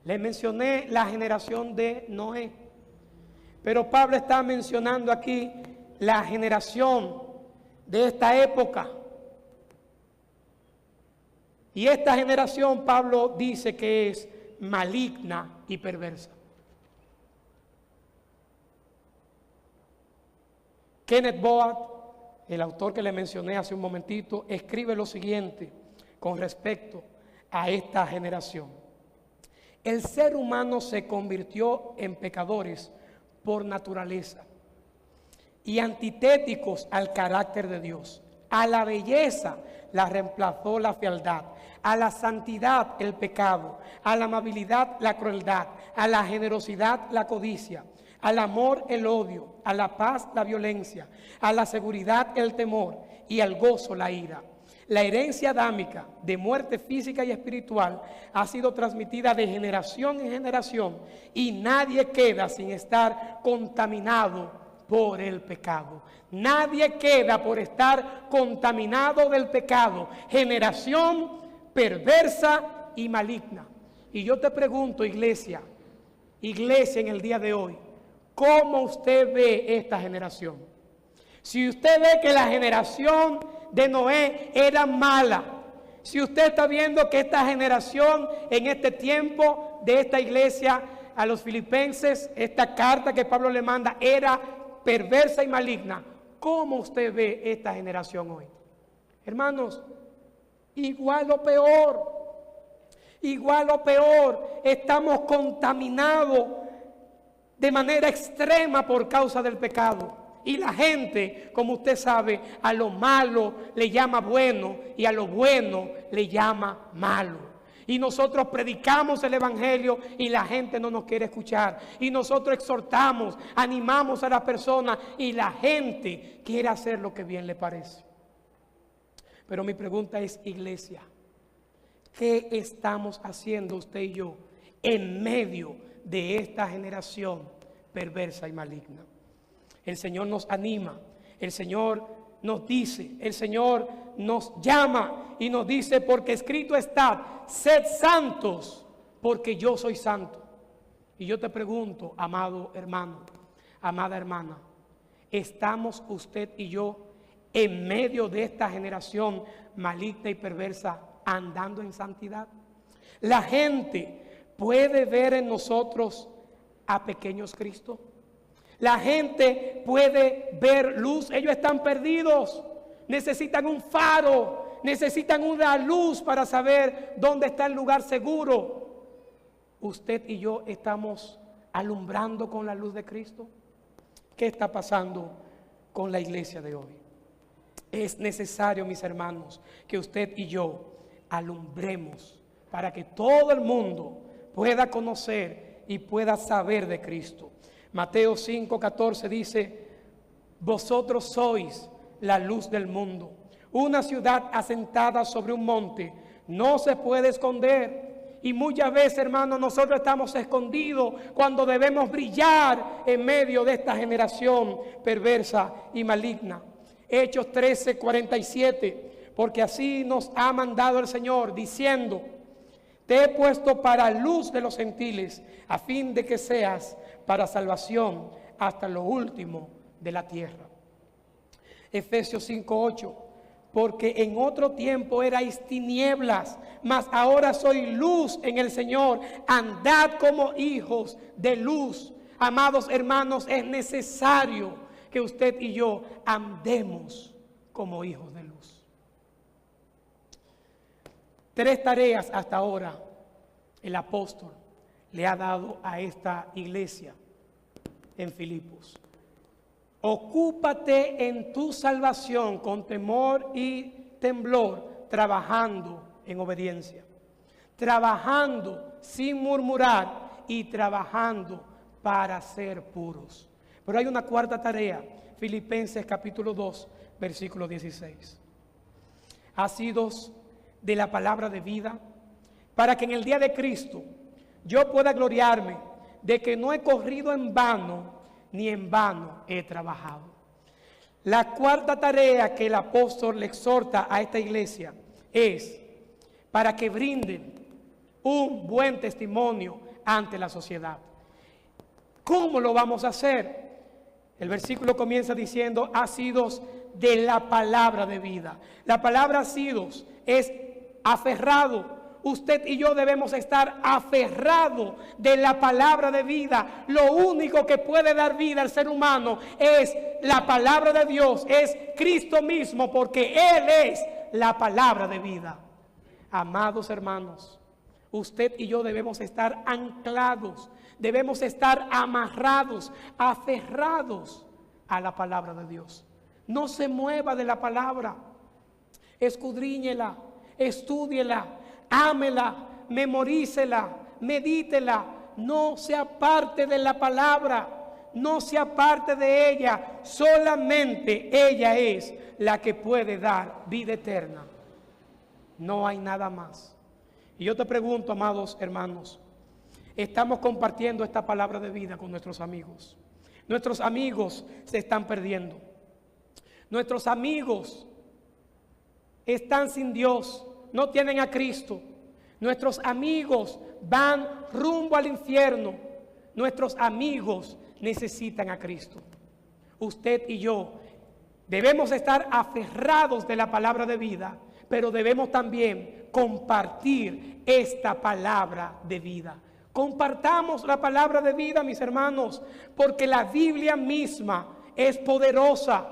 Les mencioné la generación de Noé, pero Pablo está mencionando aquí la generación de esta época. Y esta generación, Pablo dice que es maligna y perversa. Kenneth Boat, el autor que le mencioné hace un momentito, escribe lo siguiente con respecto a esta generación. El ser humano se convirtió en pecadores por naturaleza y antitéticos al carácter de Dios. A la belleza la reemplazó la fealdad, a la santidad el pecado, a la amabilidad la crueldad, a la generosidad la codicia, al amor el odio, a la paz la violencia, a la seguridad el temor y al gozo la ira. La herencia adámica de muerte física y espiritual ha sido transmitida de generación en generación y nadie queda sin estar contaminado por el pecado. Nadie queda por estar contaminado del pecado. Generación perversa y maligna. Y yo te pregunto, iglesia en el día de hoy, ¿cómo usted ve esta generación? Si usted ve que la generación de Noé era mala, si usted está viendo que esta generación en este tiempo de esta iglesia a los filipenses, esta carta que Pablo le manda era perversa y maligna, ¿cómo usted ve esta generación hoy? Hermanos, igual o peor, estamos contaminados de manera extrema por causa del pecado. Y la gente, como usted sabe, a lo malo le llama bueno y a lo bueno le llama malo. Y nosotros predicamos el evangelio y la gente no nos quiere escuchar. Y nosotros exhortamos, animamos a las personas y la gente quiere hacer lo que bien le parece. Pero mi pregunta es, iglesia, ¿qué estamos haciendo usted y yo en medio de esta generación perversa y maligna? El Señor nos anima, el Señor nos dice, el Señor nos llama y nos dice, porque escrito está, sed santos, porque yo soy santo. Y yo te pregunto, amado hermano, amada hermana, ¿estamos usted y yo en medio de esta generación maligna y perversa andando en santidad? La gente puede ver en nosotros a pequeños Cristo. La gente puede ver luz. Ellos están perdidos. Necesitan un faro. Necesitan una luz para saber dónde está el lugar seguro. Usted y yo estamos alumbrando con la luz de Cristo. ¿Qué está pasando con la iglesia de hoy? Es necesario, mis hermanos, que usted y yo alumbremos para que todo el mundo pueda conocer y pueda saber de Cristo. Mateo 5:14 dice, vosotros sois la luz del mundo. Una ciudad asentada sobre un monte no se puede esconder. Y muchas veces, hermanos, nosotros estamos escondidos cuando debemos brillar en medio de esta generación perversa y maligna. Hechos 13:47, porque así nos ha mandado el Señor, diciendo, te he puesto para luz de los gentiles, a fin de que seas para salvación hasta lo último de la tierra. Efesios 5:8, porque en otro tiempo erais tinieblas, mas ahora soy luz en el Señor. Andad como hijos de luz. Amados hermanos, es necesario que usted y yo andemos como hijos de luz. 3 tareas hasta ahora el apóstol le ha dado a esta iglesia en Filipos. Ocúpate en tu salvación con temor y temblor, trabajando en obediencia, trabajando sin murmurar y trabajando para ser puros. Pero hay una cuarta tarea, Filipenses capítulo 2, versículo 16. Asidos de la palabra de vida, para que en el día de Cristo yo pueda gloriarme de que no he corrido en vano, ni en vano he trabajado. La cuarta tarea que el apóstol le exhorta a esta iglesia es para que brinden un buen testimonio ante la sociedad. ¿Cómo lo vamos a hacer? El versículo comienza diciendo, asidos de la palabra de vida. La palabra asidos es aferrado. Usted y yo debemos estar aferrados de la palabra de vida. Lo único que puede dar vida al ser humano es la palabra de Dios, es Cristo mismo, porque Él es la palabra de vida. Amados hermanos, usted y yo debemos estar anclados, debemos estar amarrados, aferrados a la palabra de Dios. No se mueva de la palabra, escudriñela, estúdiela, ámela, memorícela, medítela, no se aparte de la palabra, no se aparte de ella, solamente ella es la que puede dar vida eterna. No hay nada más. Y yo te pregunto, amados hermanos, estamos compartiendo esta palabra de vida con nuestros amigos. Nuestros amigos se están perdiendo. Nuestros amigos están sin Dios, no tienen a Cristo. Nuestros amigos van rumbo al infierno. Nuestros amigos necesitan a Cristo. Usted y yo debemos estar aferrados de la palabra de vida, pero debemos también compartir esta palabra de vida. Compartamos la palabra de vida, mis hermanos, porque la Biblia misma es poderosa.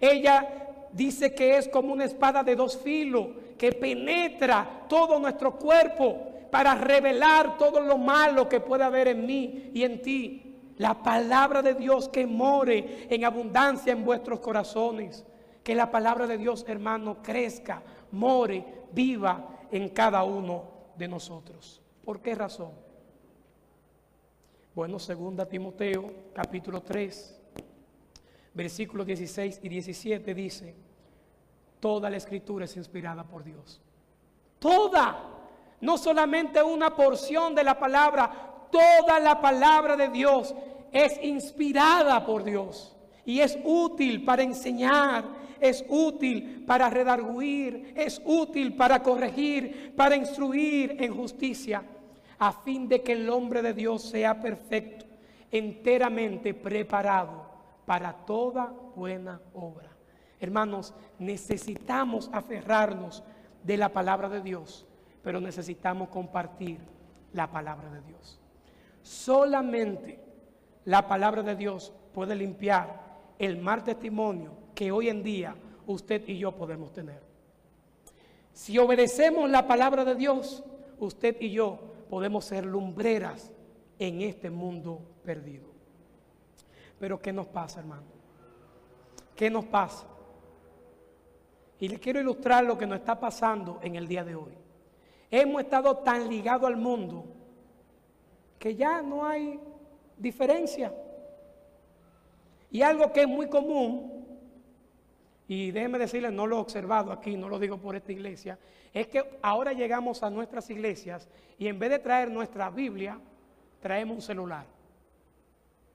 Ella dice que es como una espada de 2 filos que penetra todo nuestro cuerpo para revelar todo lo malo que puede haber en mí y en ti. La palabra de Dios que more en abundancia en vuestros corazones. Que la palabra de Dios, hermano, crezca, more, viva en cada uno de nosotros. ¿Por qué razón? Bueno, 2 Timoteo capítulo 3, versículos 16 y 17 dice: toda la escritura es inspirada por Dios. Toda, no solamente una porción de la palabra, toda la palabra de Dios es inspirada por Dios. Y es útil para enseñar, es útil para redarguir, es útil para corregir, para instruir en justicia, a fin de que el hombre de Dios sea perfecto, enteramente preparado para toda buena obra. Hermanos, necesitamos aferrarnos de la palabra de Dios, pero necesitamos compartir la palabra de Dios. Solamente la palabra de Dios puede limpiar el mal testimonio que hoy en día usted y yo podemos tener. Si obedecemos la palabra de Dios, usted y yo podemos ser lumbreras en este mundo perdido. Pero ¿qué nos pasa, hermano? ¿Qué nos pasa? Y les quiero ilustrar lo que nos está pasando en el día de hoy. Hemos estado tan ligados al mundo que ya no hay diferencia. Y algo que es muy común, y déjenme decirles, no lo he observado aquí, no lo digo por esta iglesia, es que ahora llegamos a nuestras iglesias y en vez de traer nuestra Biblia, traemos un celular.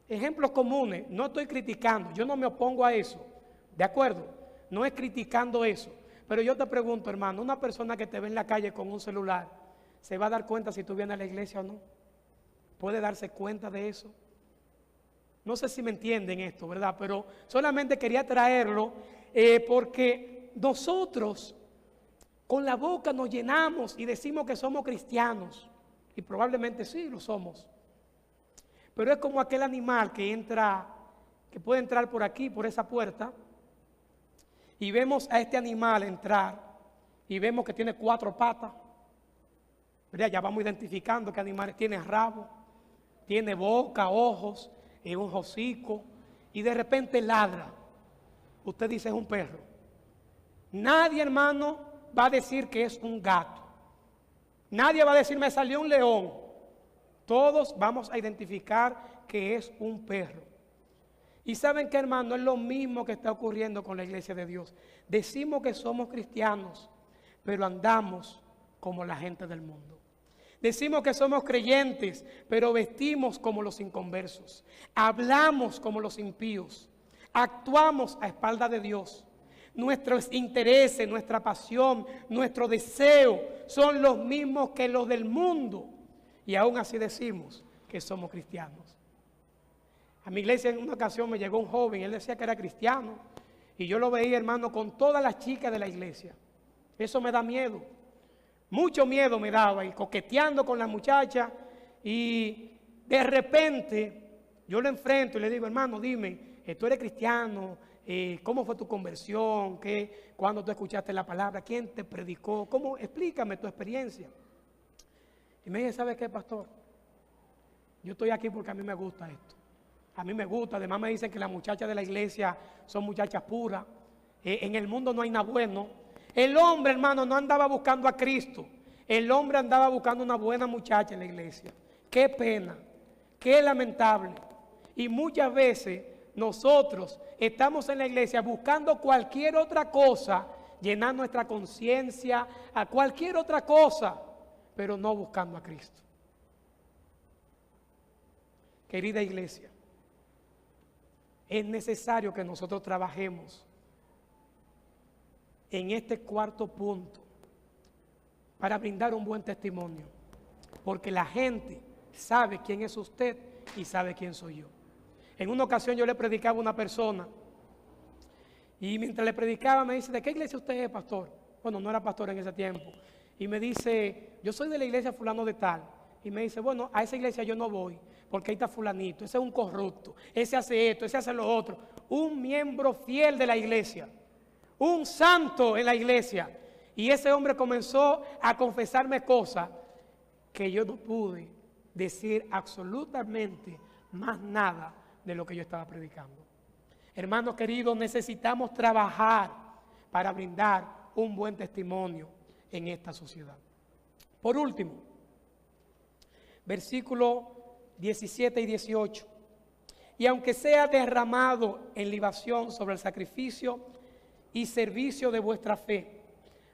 Ejemplos comunes, no estoy criticando, yo no me opongo a eso, ¿de acuerdo? No es criticando eso, pero yo te pregunto, hermano, una persona que te ve en la calle con un celular, ¿se va a dar cuenta si tú vienes a la iglesia o no? ¿Puede darse cuenta de eso? No sé si me entienden esto, ¿verdad? Pero solamente quería traerlo porque nosotros con la boca nos llenamos y decimos que somos cristianos. Y probablemente sí lo somos. Pero es como aquel animal que entra, que puede entrar por aquí, por esa puerta. Y vemos a este animal entrar y vemos que tiene 4 patas. ¿Verdad? Ya vamos identificando qué animales tiene: rabo, tiene boca, ojos, un hocico, y de repente ladra. Usted dice es un perro. Nadie, hermano, va a decir que es un gato. Nadie va a decir me salió un león. Todos vamos a identificar que es un perro. Y saben que, hermano, es lo mismo que está ocurriendo con la iglesia de Dios. Decimos que somos cristianos, pero andamos como la gente del mundo. Decimos que somos creyentes, pero vestimos como los inconversos. Hablamos como los impíos. Actuamos a espaldas de Dios. Nuestros intereses, nuestra pasión, nuestro deseo son los mismos que los del mundo. Y aún así decimos que somos cristianos. A mi iglesia en una ocasión me llegó un joven, él decía que era cristiano. Y yo lo veía, hermano, con todas las chicas de la iglesia. Eso me da miedo. Mucho miedo me daba, y coqueteando con la muchacha, y de repente yo lo enfrento y le digo, hermano, dime, tú eres cristiano, ¿cómo fue tu conversión? ¿Cuándo tú escuchaste la palabra? ¿Quién te predicó? Explícame tu experiencia. Y me dice, ¿sabe qué, pastor? Yo estoy aquí porque a mí me gusta esto. A mí me gusta, además me dicen que las muchachas de la iglesia son muchachas puras. En el mundo no hay nada bueno. El hombre, hermano, no andaba buscando a Cristo. El hombre andaba buscando una buena muchacha en la iglesia. Qué pena, qué lamentable. Y muchas veces nosotros estamos en la iglesia buscando cualquier otra cosa, llenar nuestra conciencia a cualquier otra cosa, pero no buscando a Cristo. Querida iglesia, es necesario que nosotros trabajemos en este cuarto punto para brindar un buen testimonio, porque la gente sabe quién es usted y sabe quién soy yo. En una ocasión yo le predicaba a una persona y mientras le predicaba me dice, ¿de qué iglesia usted es, pastor? Bueno, no era pastor en ese tiempo. Y me dice, yo soy de la iglesia fulano de tal. Y me dice, bueno, a esa iglesia yo no voy, porque ahí está fulanito, ese es un corrupto, ese hace esto, ese hace lo otro. Un miembro fiel de la iglesia, un santo en la iglesia. Y ese hombre comenzó a confesarme cosas que yo no pude decir absolutamente más nada de lo que yo estaba predicando. Hermanos queridos, necesitamos trabajar para brindar un buen testimonio en esta sociedad. Por último, versículos 17 y 18. Y aunque sea derramado en libación sobre el sacrificio y servicio de vuestra fe,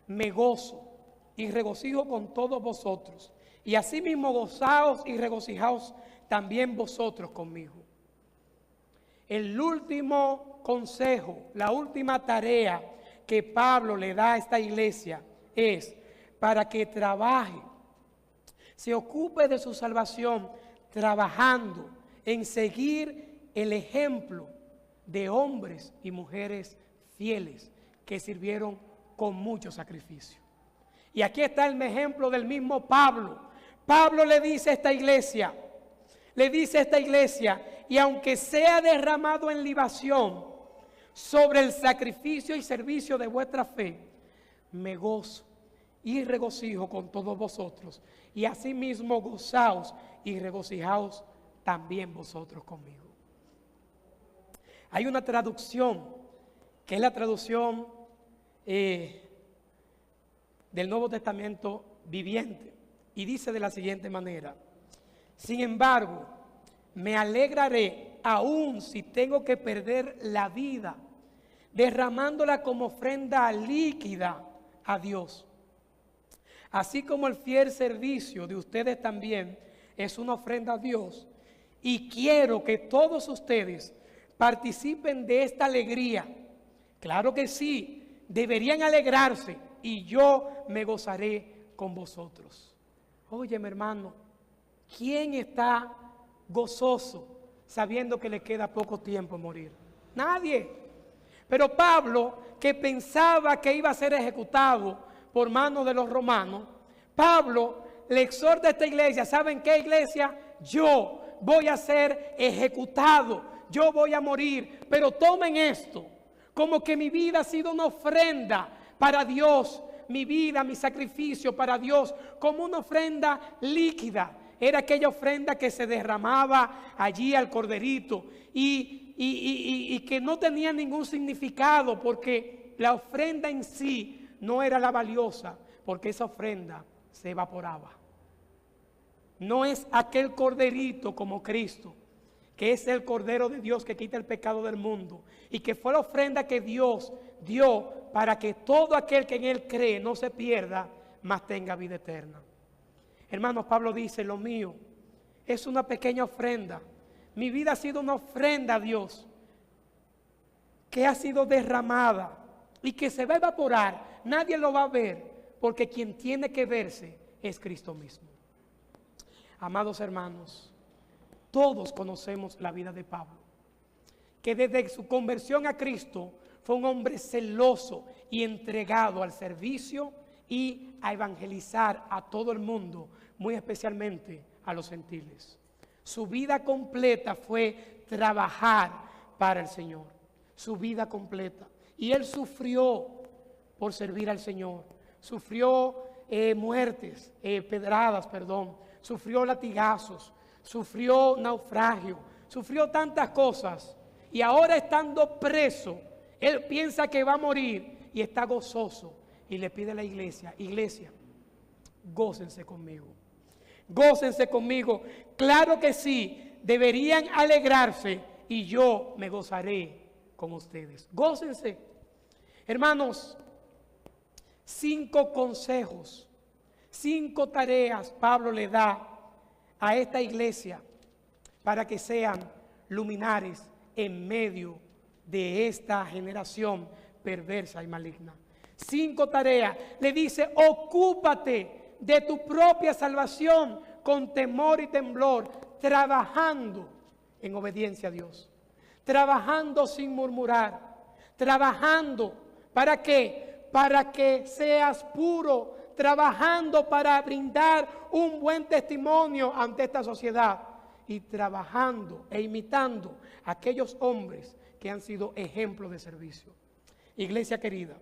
me gozo y regocijo con todos vosotros. Y asimismo gozaos y regocijaos también vosotros conmigo. el último consejo, la última tarea que Pablo le da a esta iglesia es para que trabaje, se ocupe de su salvación, trabajando en seguir el ejemplo de hombres y mujeres fieles que sirvieron con mucho sacrificio. Y aquí está el ejemplo del mismo Pablo. Pablo le dice a esta iglesia, y aunque sea derramado en libación sobre el sacrificio y servicio de vuestra fe, me gozo y regocijo con todos vosotros, y asimismo gozaos y regocijaos también vosotros conmigo. Hay una traducción, que es la traducción del Nuevo Testamento viviente, y dice de la siguiente manera: sin embargo, me alegraré aún si tengo que perder la vida, derramándola como ofrenda líquida a Dios. Así como el fiel servicio de ustedes también es una ofrenda a Dios, y quiero que todos ustedes participen de esta alegría. Claro que sí, deberían alegrarse, y yo me gozaré con vosotros. Oye, mi hermano, ¿quién está gozoso sabiendo que le queda poco tiempo a morir? Nadie. Pero Pablo, que pensaba que iba a ser ejecutado por manos de los romanos, Pablo le exhorta a esta iglesia: ¿saben qué, iglesia? Yo voy a ser ejecutado, yo voy a morir, pero tomen esto como que mi vida ha sido una ofrenda para Dios, mi vida, mi sacrificio para Dios, como una ofrenda líquida. Era aquella ofrenda que se derramaba allí al corderito y que no tenía ningún significado, porque la ofrenda en sí no era la valiosa, porque esa ofrenda se evaporaba. No es aquel corderito como Cristo, que es el Cordero de Dios que quita el pecado del mundo, y que fue la ofrenda que Dios dio para que todo aquel que en Él cree no se pierda, mas tenga vida eterna. Hermanos, Pablo dice: lo mío es una pequeña ofrenda. Mi vida ha sido una ofrenda a Dios, que ha sido derramada y que se va a evaporar. Nadie lo va a ver, porque quien tiene que verse es Cristo mismo. Amados hermanos, todos conocemos la vida de Pablo, que desde su conversión a Cristo fue un hombre celoso y entregado al servicio y a evangelizar a todo el mundo, muy especialmente a los gentiles. Su vida completa fue trabajar para el Señor, su vida completa. Y él sufrió por servir al Señor, sufrió muertes, pedradas, sufrió latigazos, sufrió naufragio, sufrió tantas cosas, y ahora estando preso, él piensa que va a morir y está gozoso, y le pide a la iglesia: iglesia, gócense conmigo, gócense conmigo. Claro que sí, deberían alegrarse, y yo me gozaré con ustedes. Gócense. Hermanos, 5 consejos, 5 tareas Pablo le da a esta iglesia para que sean luminares en medio de esta generación perversa y maligna. 5 tareas. Le dice: ocúpate de tu propia salvación con temor y temblor, trabajando en obediencia a Dios, trabajando sin murmurar, trabajando ¿para qué? Para que seas puro, trabajando para brindar un buen testimonio ante esta sociedad, y trabajando e imitando a aquellos hombres que han sido ejemplos de servicio. Iglesia querida,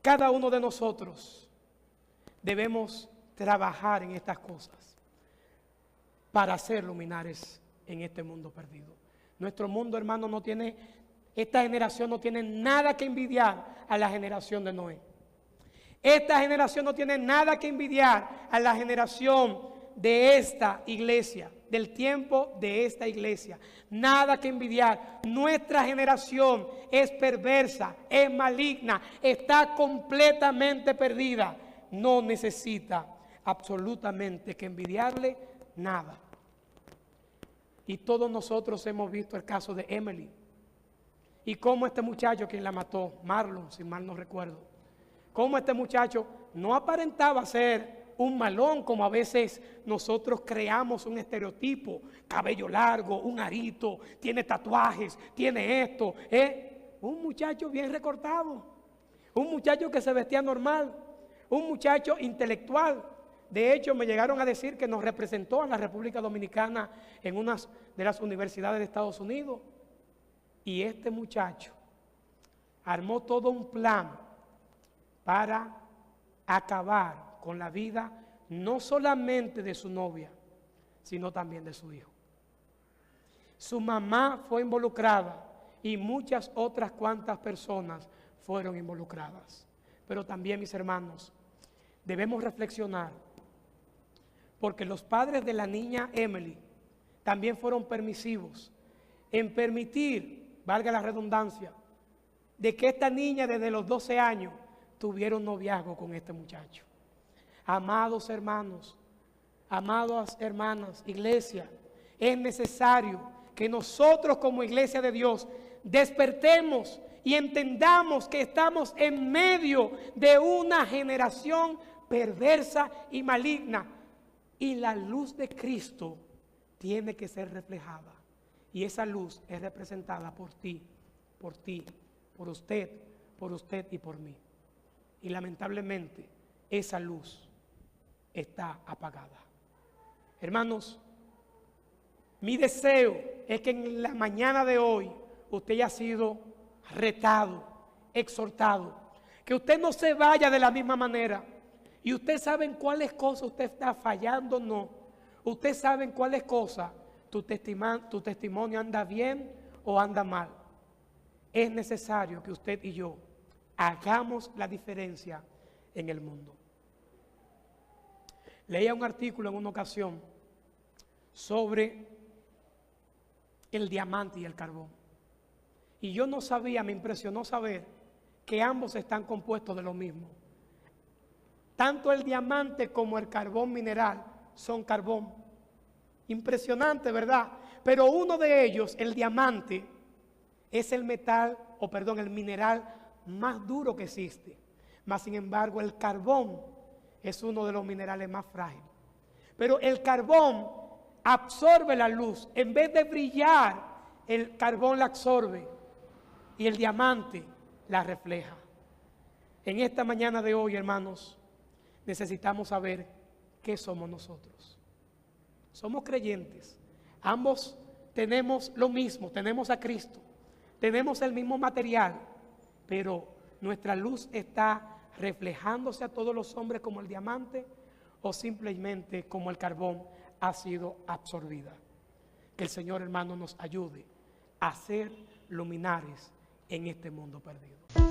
cada uno de nosotros debemos trabajar en estas cosas para ser luminares en este mundo perdido. Nuestro mundo, hermano, esta generación no tiene nada que envidiar a la generación de Noé. Esta generación no tiene nada que envidiar a la generación de esta iglesia, del tiempo de esta iglesia. Nada que envidiar. Nuestra generación es perversa, es maligna, está completamente perdida. No necesita absolutamente que envidiarle nada. Y todos nosotros hemos visto el caso de Emily. Y cómo este muchacho, quien la mató, Marlon, si mal no recuerdo, cómo este muchacho no aparentaba ser un malón, como a veces nosotros creamos un estereotipo: cabello largo, un arito, tiene tatuajes, tiene esto. Un muchacho bien recortado, un muchacho que se vestía normal, un muchacho intelectual. De hecho, me llegaron a decir que nos representó a la República Dominicana en una de las universidades de Estados Unidos. Y este muchacho armó todo un plan para acabar con la vida no solamente de su novia, sino también de su hijo. Su mamá fue involucrada y muchas otras cuantas personas fueron involucradas. Pero también, mis hermanos, debemos reflexionar, porque los padres de la niña Emily también fueron permisivos en permitir, valga la redundancia, de que esta niña desde los 12 años tuviera un noviazgo con este muchacho. Amados hermanos, amadas hermanas, iglesia, es necesario que nosotros como iglesia de Dios despertemos y entendamos que estamos en medio de una generación perversa y maligna, y la luz de Cristo tiene que ser reflejada, y esa luz es representada por ti, por usted y por mí. Y lamentablemente esa luz está apagada. Hermanos, mi deseo es que en la mañana de hoy usted haya sido retado, exhortado, que usted no se vaya de la misma manera. Y usted sabe en cuáles cosas usted está fallando o no. Usted sabe en cuáles cosas tu testimonio anda bien o anda mal. Es necesario que usted y yo hagamos la diferencia en el mundo. Leía un artículo en una ocasión sobre el diamante y el carbón. Y yo no sabía, me impresionó saber que ambos están compuestos de lo mismo. Tanto el diamante como el carbón mineral son carbón. Impresionante, ¿verdad? Pero uno de ellos, el diamante, es el mineral más duro que existe. Mas, sin embargo, el carbón es uno de los minerales más frágiles. Pero el carbón absorbe la luz. En vez de brillar, el carbón la absorbe y el diamante la refleja. En esta mañana de hoy, hermanos, necesitamos saber qué somos nosotros. Somos creyentes. Ambos tenemos lo mismo, tenemos a Cristo, tenemos el mismo material, pero nuestra luz está reflejándose a todos los hombres como el diamante, o simplemente como el carbón ha sido absorbida. Que el Señor, hermano, nos ayude a ser luminares en este mundo perdido.